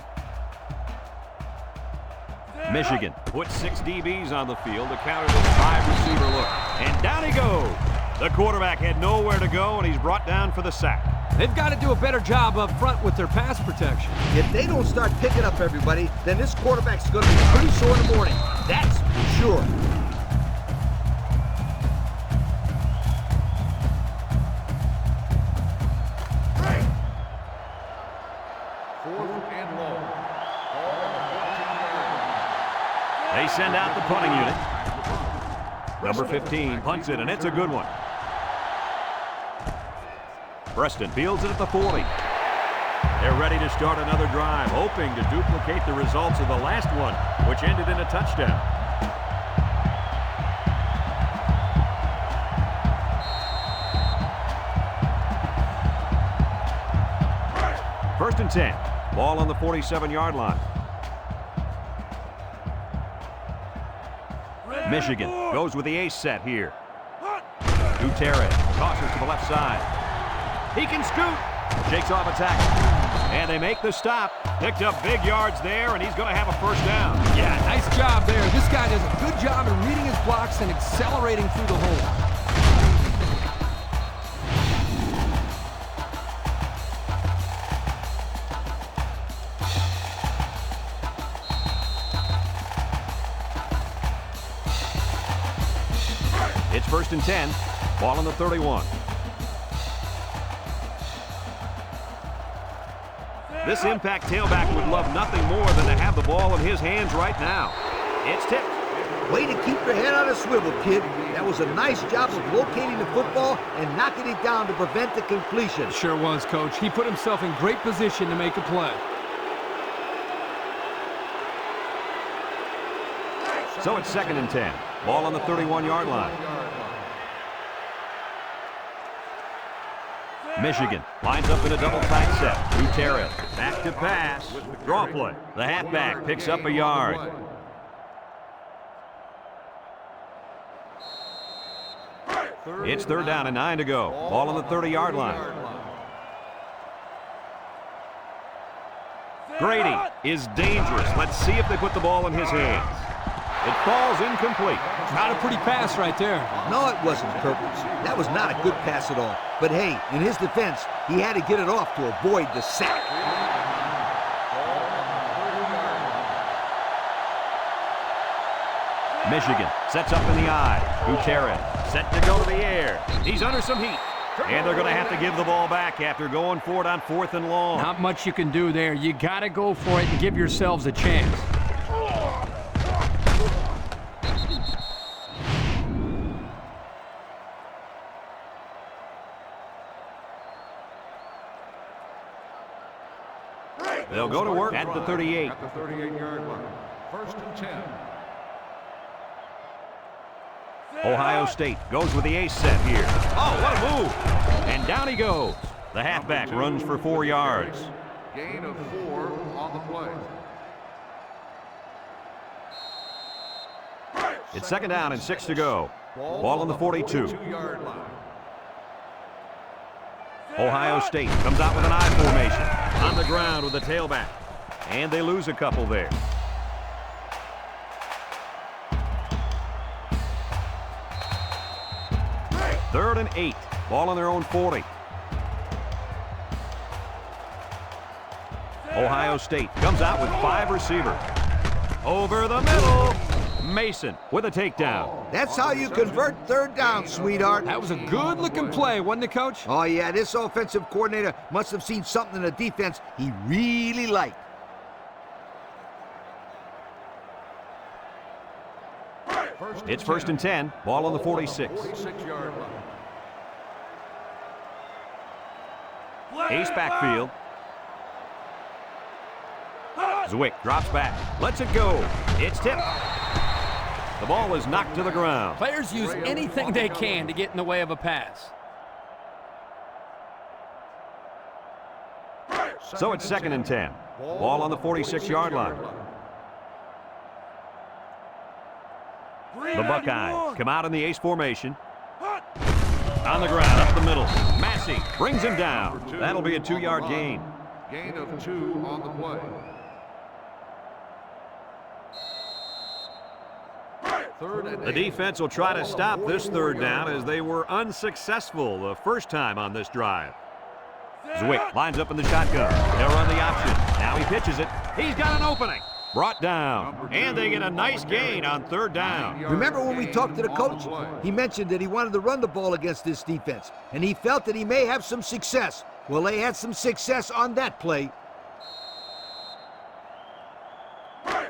Michigan puts 6 DBs on the field to counter this 5-receiver look. And down he goes. The quarterback had nowhere to go, and he's brought down for the sack. They've got to do a better job up front with their pass protection. If they don't start picking up everybody, then this quarterback's going to be pretty sore in the morning. That's for sure. They send out the punting unit. Number 15 punts it, and it's a good one. Preston fields it at the 40. They're ready to start another drive, hoping to duplicate the results of the last one, which ended in a touchdown. First and 10. Ball on the 47-yard line. Michigan goes with the ace set here. Gutierrez tosses to the left side. He can scoot. Shakes off a tackle. And they make the stop. Picked up big yards there, and he's going to have a first down. Yeah, nice job there. This guy does a good job in reading his blocks and accelerating through the hole. It's 1st and 10. Ball on the 31. This impact tailback would love nothing more than to have the ball in his hands right now. It's tipped. Way to keep your head on a swivel, kid. That was a nice job of locating the football and knocking it down to prevent the completion. Sure was, Coach. He put himself in great position to make a play. So it's 2nd and 10. Ball on the 31-yard line. Michigan lines up in a double tight set. Gutierrez back to pass. Draw play. The halfback picks up a yard. It's 3rd down and 9 to go. Ball on the 30-yard line. Grady is dangerous. Let's see if they put the ball in his hands. It falls incomplete. Not a pretty pass right there. No, it wasn't, Perkins. That was not a good pass at all. But hey, in his defense, he had to get it off to avoid the sack. Michigan sets up in the eye. Gutierrez set to go to the air. He's under some heat. And they're going to have to give the ball back after going for it on 4th and long. Not much you can do there. You got to go for it and give yourselves a chance. They'll go to work at the 38. At the 38-yard line. 1st and 10. Ohio State goes with the ace set here. Oh, what a move. And down he goes. The halfback runs for 4 yards. Gain of 4 on the play. It's 2nd down and 6 to go. Ball on the 42. 42-yard line. Ohio State comes out with an I formation. On the ground with the tailback. And they lose a couple there. Third and 8. Ball on their own 40. Ohio State comes out with 5 receivers. Over the middle. Mason with a takedown. That's how you convert 3rd down, sweetheart. That was a good-looking play, wasn't it, Coach? Oh, yeah, this offensive coordinator must have seen something in the defense he really liked. It's 1st and 10. Ball on the 46. 46-yard line. Ace backfield. Zwick drops back. Lets it go. It's tipped. The ball is knocked to the ground. Players use anything they can to get in the way of a pass. So it's 2nd and 10. Ball on the 46-yard line. The Buckeyes come out in the ace formation. On the ground, up the middle. Massey brings him down. That'll be a 2-yard gain. Gain of 2 on the play. The defense will try to stop this 3rd down as they were unsuccessful the first time on this drive. Zwick lines up in the shotgun. They'll run the option. Now he pitches it. He's got an opening. Brought down. And they get a nice gain on 3rd down. Remember when we talked to the coach? He mentioned that he wanted to run the ball against this defense, and he felt that he may have some success. Well, they had some success on that play.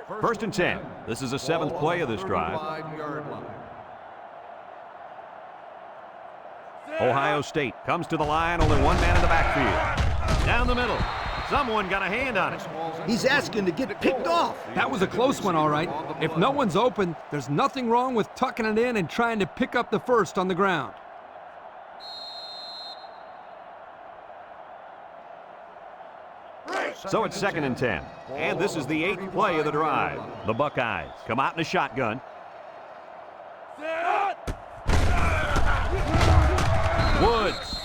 1st and 10. This is the 7th play of this drive. Ohio State comes to the line, only 1 man in the backfield. Down the middle. Someone got a hand on it. He's asking to get picked off. That was a close one, all right. If no one's open, there's nothing wrong with tucking it in and trying to pick up the first on the ground. So it's 2nd and 10. And this is the 8th play of the drive. The Buckeyes come out in a shotgun.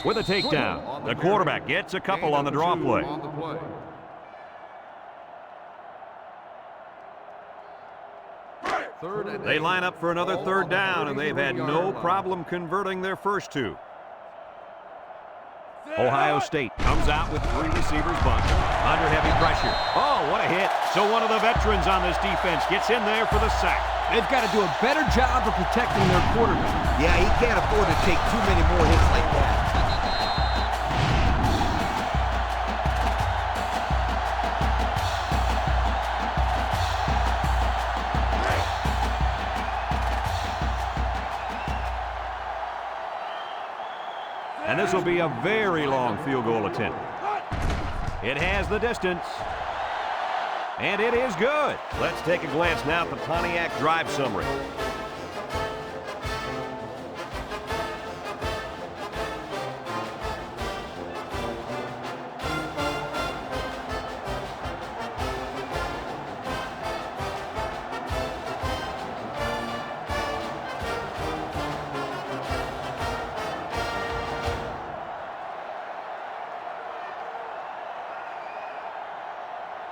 with a takedown. The quarterback gets a couple on the draw play. They line up for another third down, and they've had no problem converting their first two. Ohio State comes out with 3 receivers bunched under heavy pressure. Oh, what a hit. So one of the veterans on this defense gets in there for the sack. They've got to do a better job of protecting their quarterback. Yeah, he can't afford to take too many more hits like that. And this will be a very long field goal attempt. It has the distance. And it is good. Let's take a glance now at the Pontiac drive summary.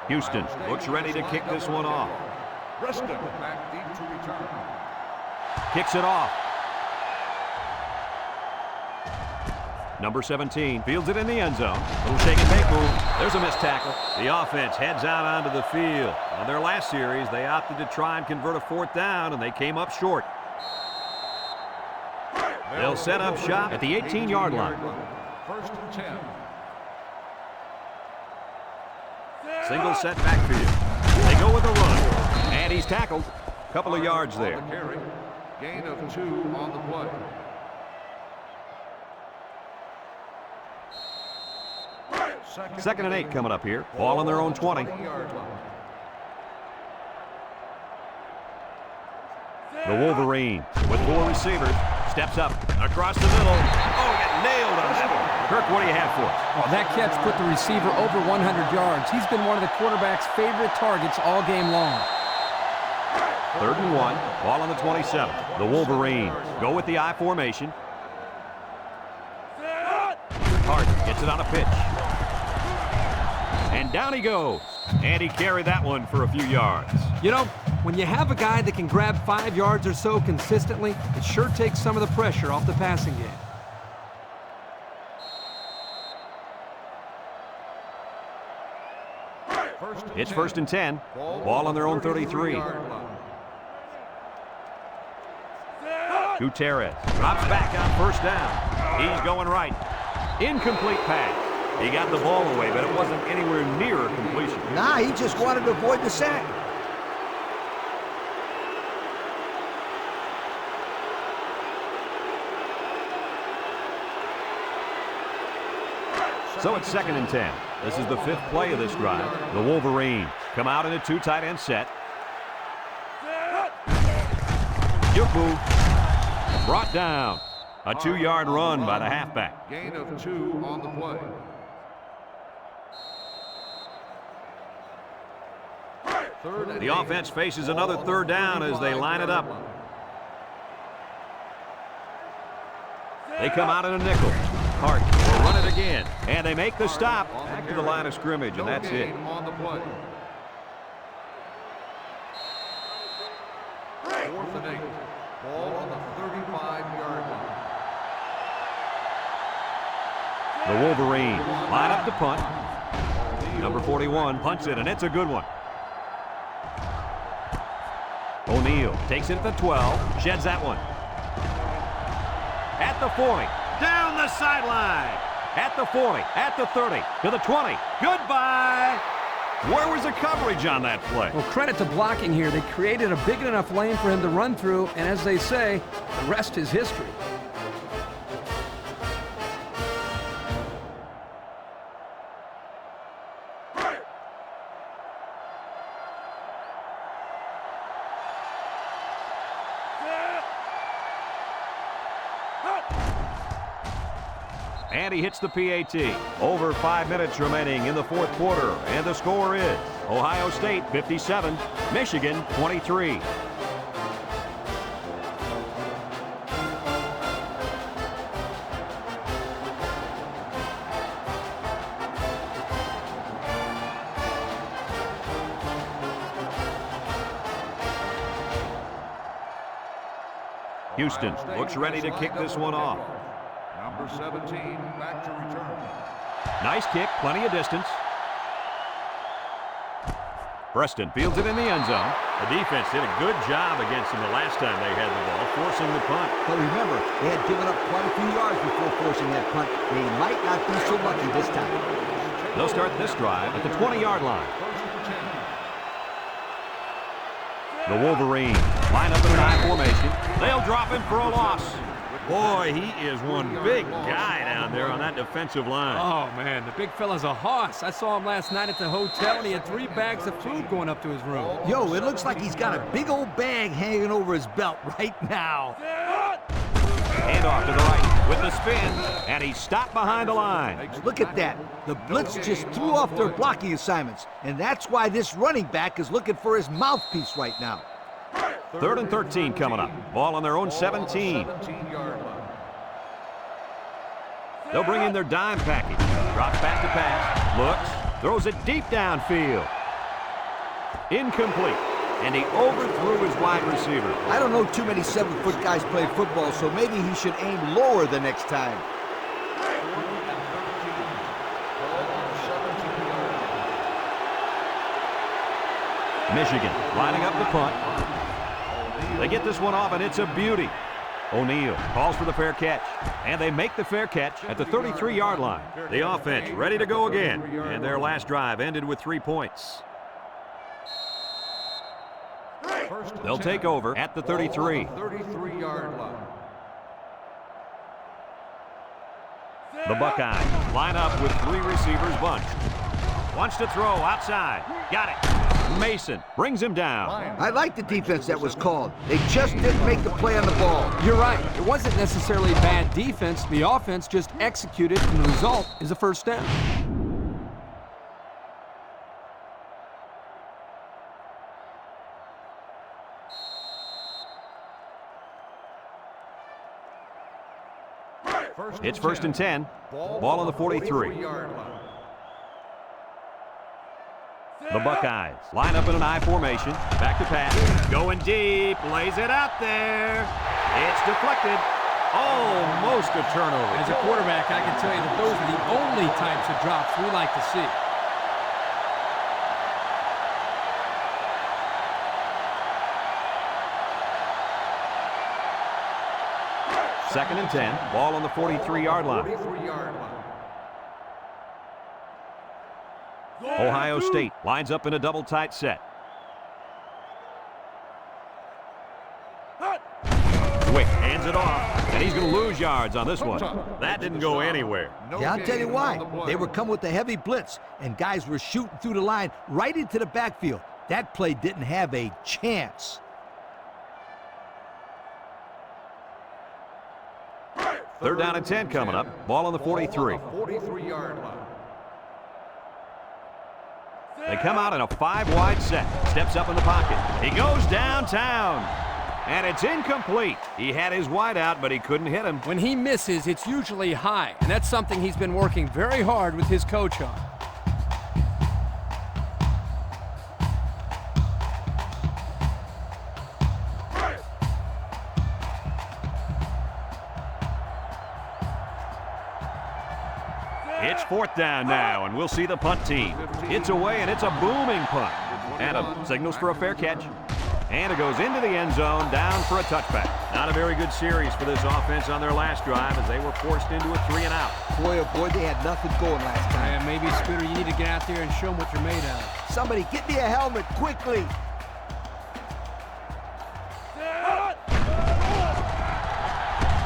Houston looks ready to kick this one off. Preston back deep to return. Kicks it off. Number 17 fields it in the end zone. Little shake and bake move. There's a missed tackle. The offense heads out onto the field. On their last series, they opted to try and convert a 4th down, and they came up short. They'll set up shop at the 18-yard line. 1st and 10. Single set backfield. They go with a run. And he's tackled. Couple of yards there. On the carry. Gain of 2 on the play. Second and 8 coming up here. Ball on their own 20. 20-yard line. The Wolverines with 4 receivers. Steps up across the middle. Oh, got nailed on that one. Kirk, what do you have for us? Well, that catch put the receiver over 100 yards. He's been one of the quarterback's favorite targets all game long. 3rd and 1. Ball on the 27. The Wolverines go with the I formation. Hart gets it on a pitch. And down he goes. And he carried that one for a few yards. You know, when you have a guy that can grab 5 yards or so consistently, it sure takes some of the pressure off the passing game. It's 1st and 10. Ball on their own 33. Gutierrez drops back on 1st down. He's going right. Incomplete pass. He got the ball away, but it wasn't anywhere near a completion. Nah, he just wanted to avoid the sack. So it's 2nd and 10. This is the 5th play of this drive. The Wolverines come out in a 2 tight end set. Good move. Brought down. A 2-yard run by the halfback. Gain of 2 on the play. The offense faces another 3rd down as they line it up. They come out in a nickel. Hart will run it again. And they make the stop. Back to the line of scrimmage, and that's it. On the play. 4th and 8. Ball on the 35-yard line. The Wolverines line up to punt. Number 41 punts it, and it's a good one. O'Neal takes it at the 12, sheds that one. At the 40, down the sideline. At the 40, at the 30, to the 20. Goodbye. Where was the coverage on that play? Well, credit to blocking here. They created a big enough lane for him to run through, and as they say, the rest is history. And he hits the PAT. Over 5 minutes remaining in the 4th quarter. And the score is Ohio State 57, Michigan 23. Houston looks ready to kick this one off. Number 17, back to return. Nice kick, plenty of distance. Preston fields it in the end zone. The defense did a good job against them the last time they had the ball, forcing the punt. But remember, they had given up quite a few yards before forcing that punt. They might not be so lucky this time. They'll start this drive at the 20-yard line. The Wolverines line up in an I formation. They'll drop him for a loss. Boy, he is one big guy down there on that defensive line. Oh, man, the big fella's a hoss. I saw him last night at the hotel, and he had 3 bags of food going up to his room. Yo, it looks like he's got a big old bag hanging over his belt right now. Hand off to the right with the spin, and he stopped behind the line. Look at that. The blitz just threw off their blocking assignments, and that's why this running back is looking for his mouthpiece right now. 3rd and 13 coming up. Ball on their own 17. They'll bring in their dime package. Drops back to pass. Looks. Throws it deep downfield. Incomplete. And he overthrew his wide receiver. I don't know too many 7-foot guys play football, so maybe he should aim lower the next time. Michigan lining up the punt. They get this one off, and it's a beauty. O'Neal calls for the fair catch, and they make the fair catch at the 33-yard line. The offense ready to go again, and their last drive ended with 3 points. They'll take over at the 33. 33-yard line. The Buckeyes line up with 3 receivers bunched. Wants to throw outside. Got it. Mason brings him down. I like the defense that was called. They just didn't make the play on the ball. You're right. It wasn't necessarily bad defense. The offense just executed, and the result is a first down. It's 1st and 10. Ball on the 43. The Buckeyes line up in an I formation. Back to pass. Going deep. Lays it out there. It's deflected. Almost a turnover. As a quarterback, I can tell you that those are the only types of drops we like to see. Second and 10. Ball on the 43-yard line. Ohio State lines up in a double tight set. Wick hands it off, and he's going to lose yards on this one. That didn't go anywhere. Yeah, I'll tell you why. They were coming with a heavy blitz, and guys were shooting through the line right into the backfield. That play didn't have a chance. 3rd down and 10 coming up. Ball on the 43. 43-yard line. They come out in a 5-wide set. Steps up in the pocket. He goes downtown. And it's incomplete. He had his wide out, but he couldn't hit him. When he misses, it's usually high, and that's something he's been working very hard with his coach on. It's 4th down now, and we'll see the punt team. It's away, and it's a booming punt. Adam signals for a fair catch. And it goes into the end zone, down for a touchback. Not a very good series for this offense on their last drive as they were forced into a 3-and-out. Boy, oh boy, they had nothing going last time. And maybe, Scooter, you need to get out there and show them what you're made of. Somebody get me a helmet quickly.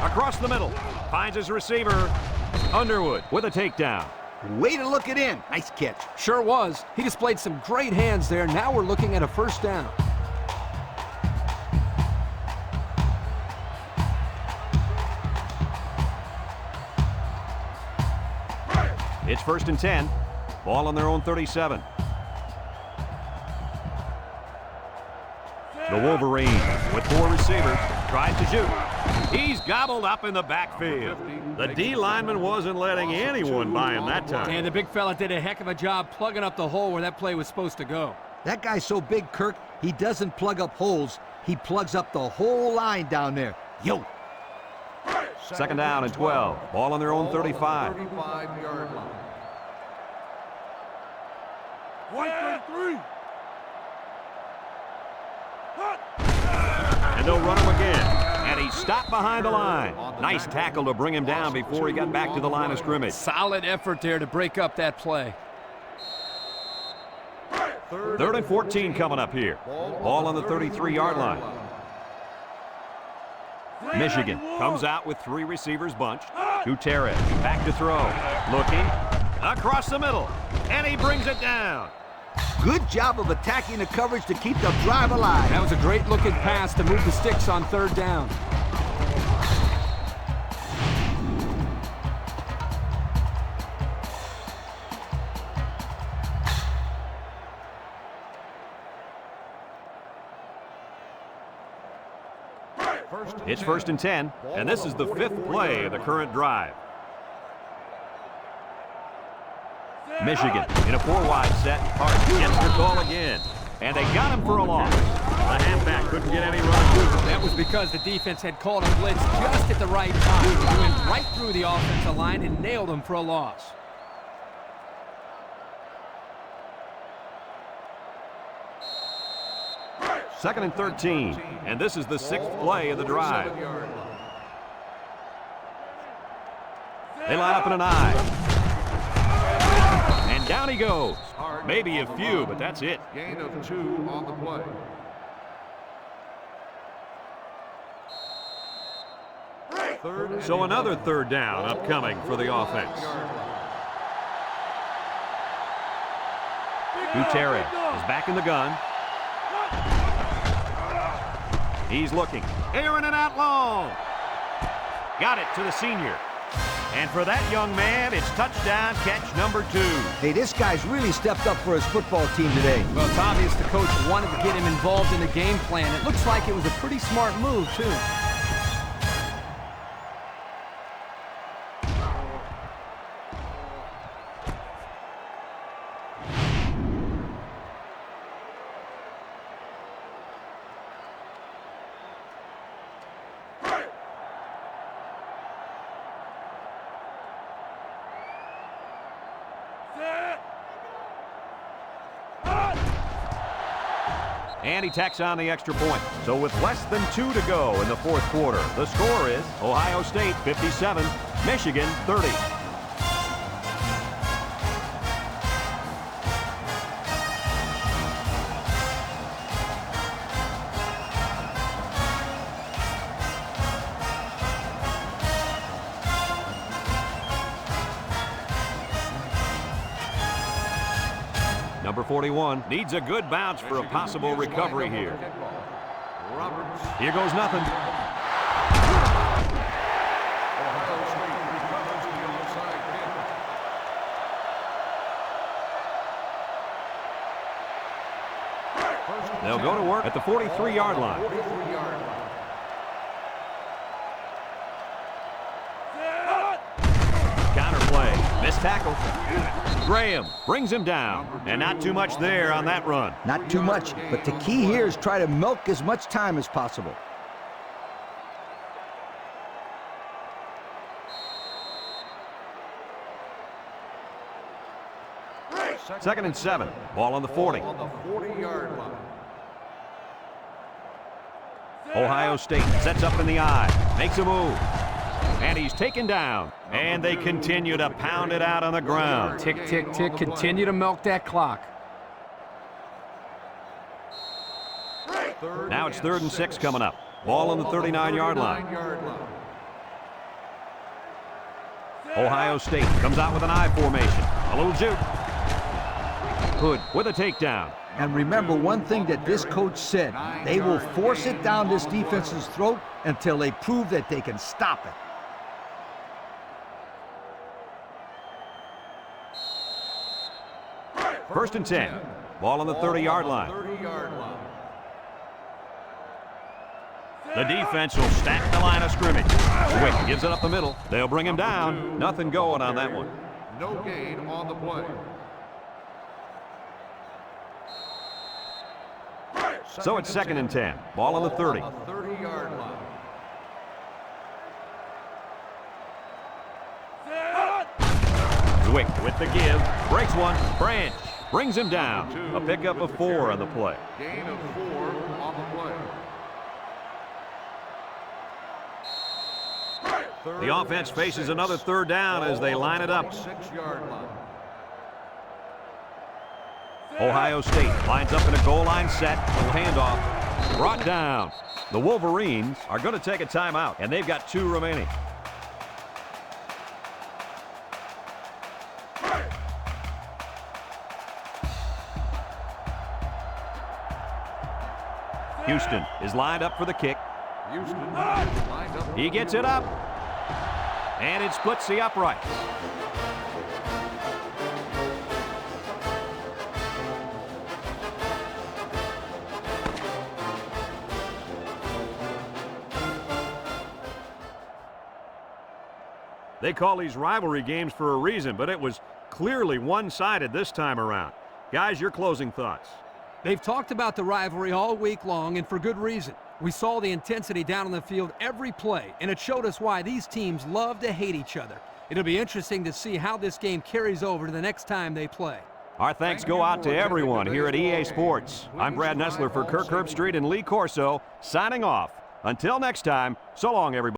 Across the middle, finds his receiver, Underwood, with a takedown. Way to look it in. Nice catch. Sure was. He displayed some great hands there. Now we're looking at a first down. It's 1st and 10. Ball on their own 37. The Wolverines with 4 receivers. Tries to shoot. He's gobbled up in the backfield. The D lineman wasn't letting anyone by him that time. And the big fella did a heck of a job plugging up the hole where that play was supposed to go. That guy's so big, Kirk, he doesn't plug up holes. He plugs up the whole line down there. Yo. Second down and 12. Ball on their own 35. 35-yard line. 133. And they'll run him again. And he's stopped behind the line. Nice tackle to bring him down before he got back to the line of scrimmage. Solid effort there to break up that play. Third and 14 coming up here. Ball on the 33-yard line. Michigan comes out with 3 receivers bunched. Gutierrez back to throw. Looking across the middle. And he brings it down. Good job of attacking the coverage to keep the drive alive. That was a great looking pass to move the sticks on third down. It's first and 10, and this is the 5th play of the current drive. Michigan in a 4-wide set. Hart gets the call again, and they got him for a loss. The halfback couldn't get any run. That was because the defense had called a blitz just at the right time. He went right through the offensive line and nailed him for a loss. Second and 13, and this is the 6th play of the drive. They line up in an I. And down he goes. Maybe a few, but that's it. Gain of 2 on the play. So another third down upcoming for the offense. Gutierrez is back in the gun. He's looking. Airing it out long. Got it to the senior. And for that young man, it's touchdown catch number 2. Hey, this guy's really stepped up for his football team today. Well, it's obvious the coach wanted to get him involved in the game plan. It looks like it was a pretty smart move, too. And he tacks on the extra point. So with less than 2 to go in the 4th quarter, the score is Ohio State 57, Michigan 30. Number 41 needs a good bounce for a possible recovery here. Here goes nothing. Ohio State recovers the onside kick. They'll go to work at the 43-yard line. 43-yard line. Counter play. Missed tackle. Graham brings him down. And not too much there on that run. Not too much, but the key here is try to milk as much time as possible. Second and 7. Ball on the 40. On the 40-yard line. Ohio State sets up in the I. Makes a move. And he's taken down. And they continue to pound it out on the ground. Tick, tick, tick. Continue to milk that clock. Now it's 3rd and 6 coming up. Ball on the 39-yard line. Ohio State comes out with an I formation. A little juke. Hood with a takedown. And remember one thing that this coach said. They will force it down this defense's throat until they prove that they can stop it. First and 10. Ball on the 30-yard line. 30-yard line. The defense will stack the line of scrimmage. Wick gives it up the middle. They'll bring him down. Nothing going on that one. No gain on the play. So it's 2nd and 10. Ball on the 30. 30-yard line. Quick with the give. Breaks one. Branch brings him down. A pickup of 4 on the play. Gain of 4 on the play. The offense faces another 3rd down as they line it up. 6-yard line. Ohio State lines up in a goal line set. Little handoff. Brought down. The Wolverines are going to take a timeout, and they've got 2 remaining. Houston is lined up for the kick. Houston is lined up. He gets it up. And it splits the uprights. They call these rivalry games for a reason, but it was clearly one-sided this time around. Guys, your closing thoughts. They've talked about the rivalry all week long, and for good reason. We saw the intensity down on the field every play, and it showed us why these teams love to hate each other. It'll be interesting to see how this game carries over to the next time they play. Our thanks go out to everyone here at EA Sports. I'm Brad Nessler for Kirk Herbstreit and Lee Corso, signing off. Until next time, so long, everybody.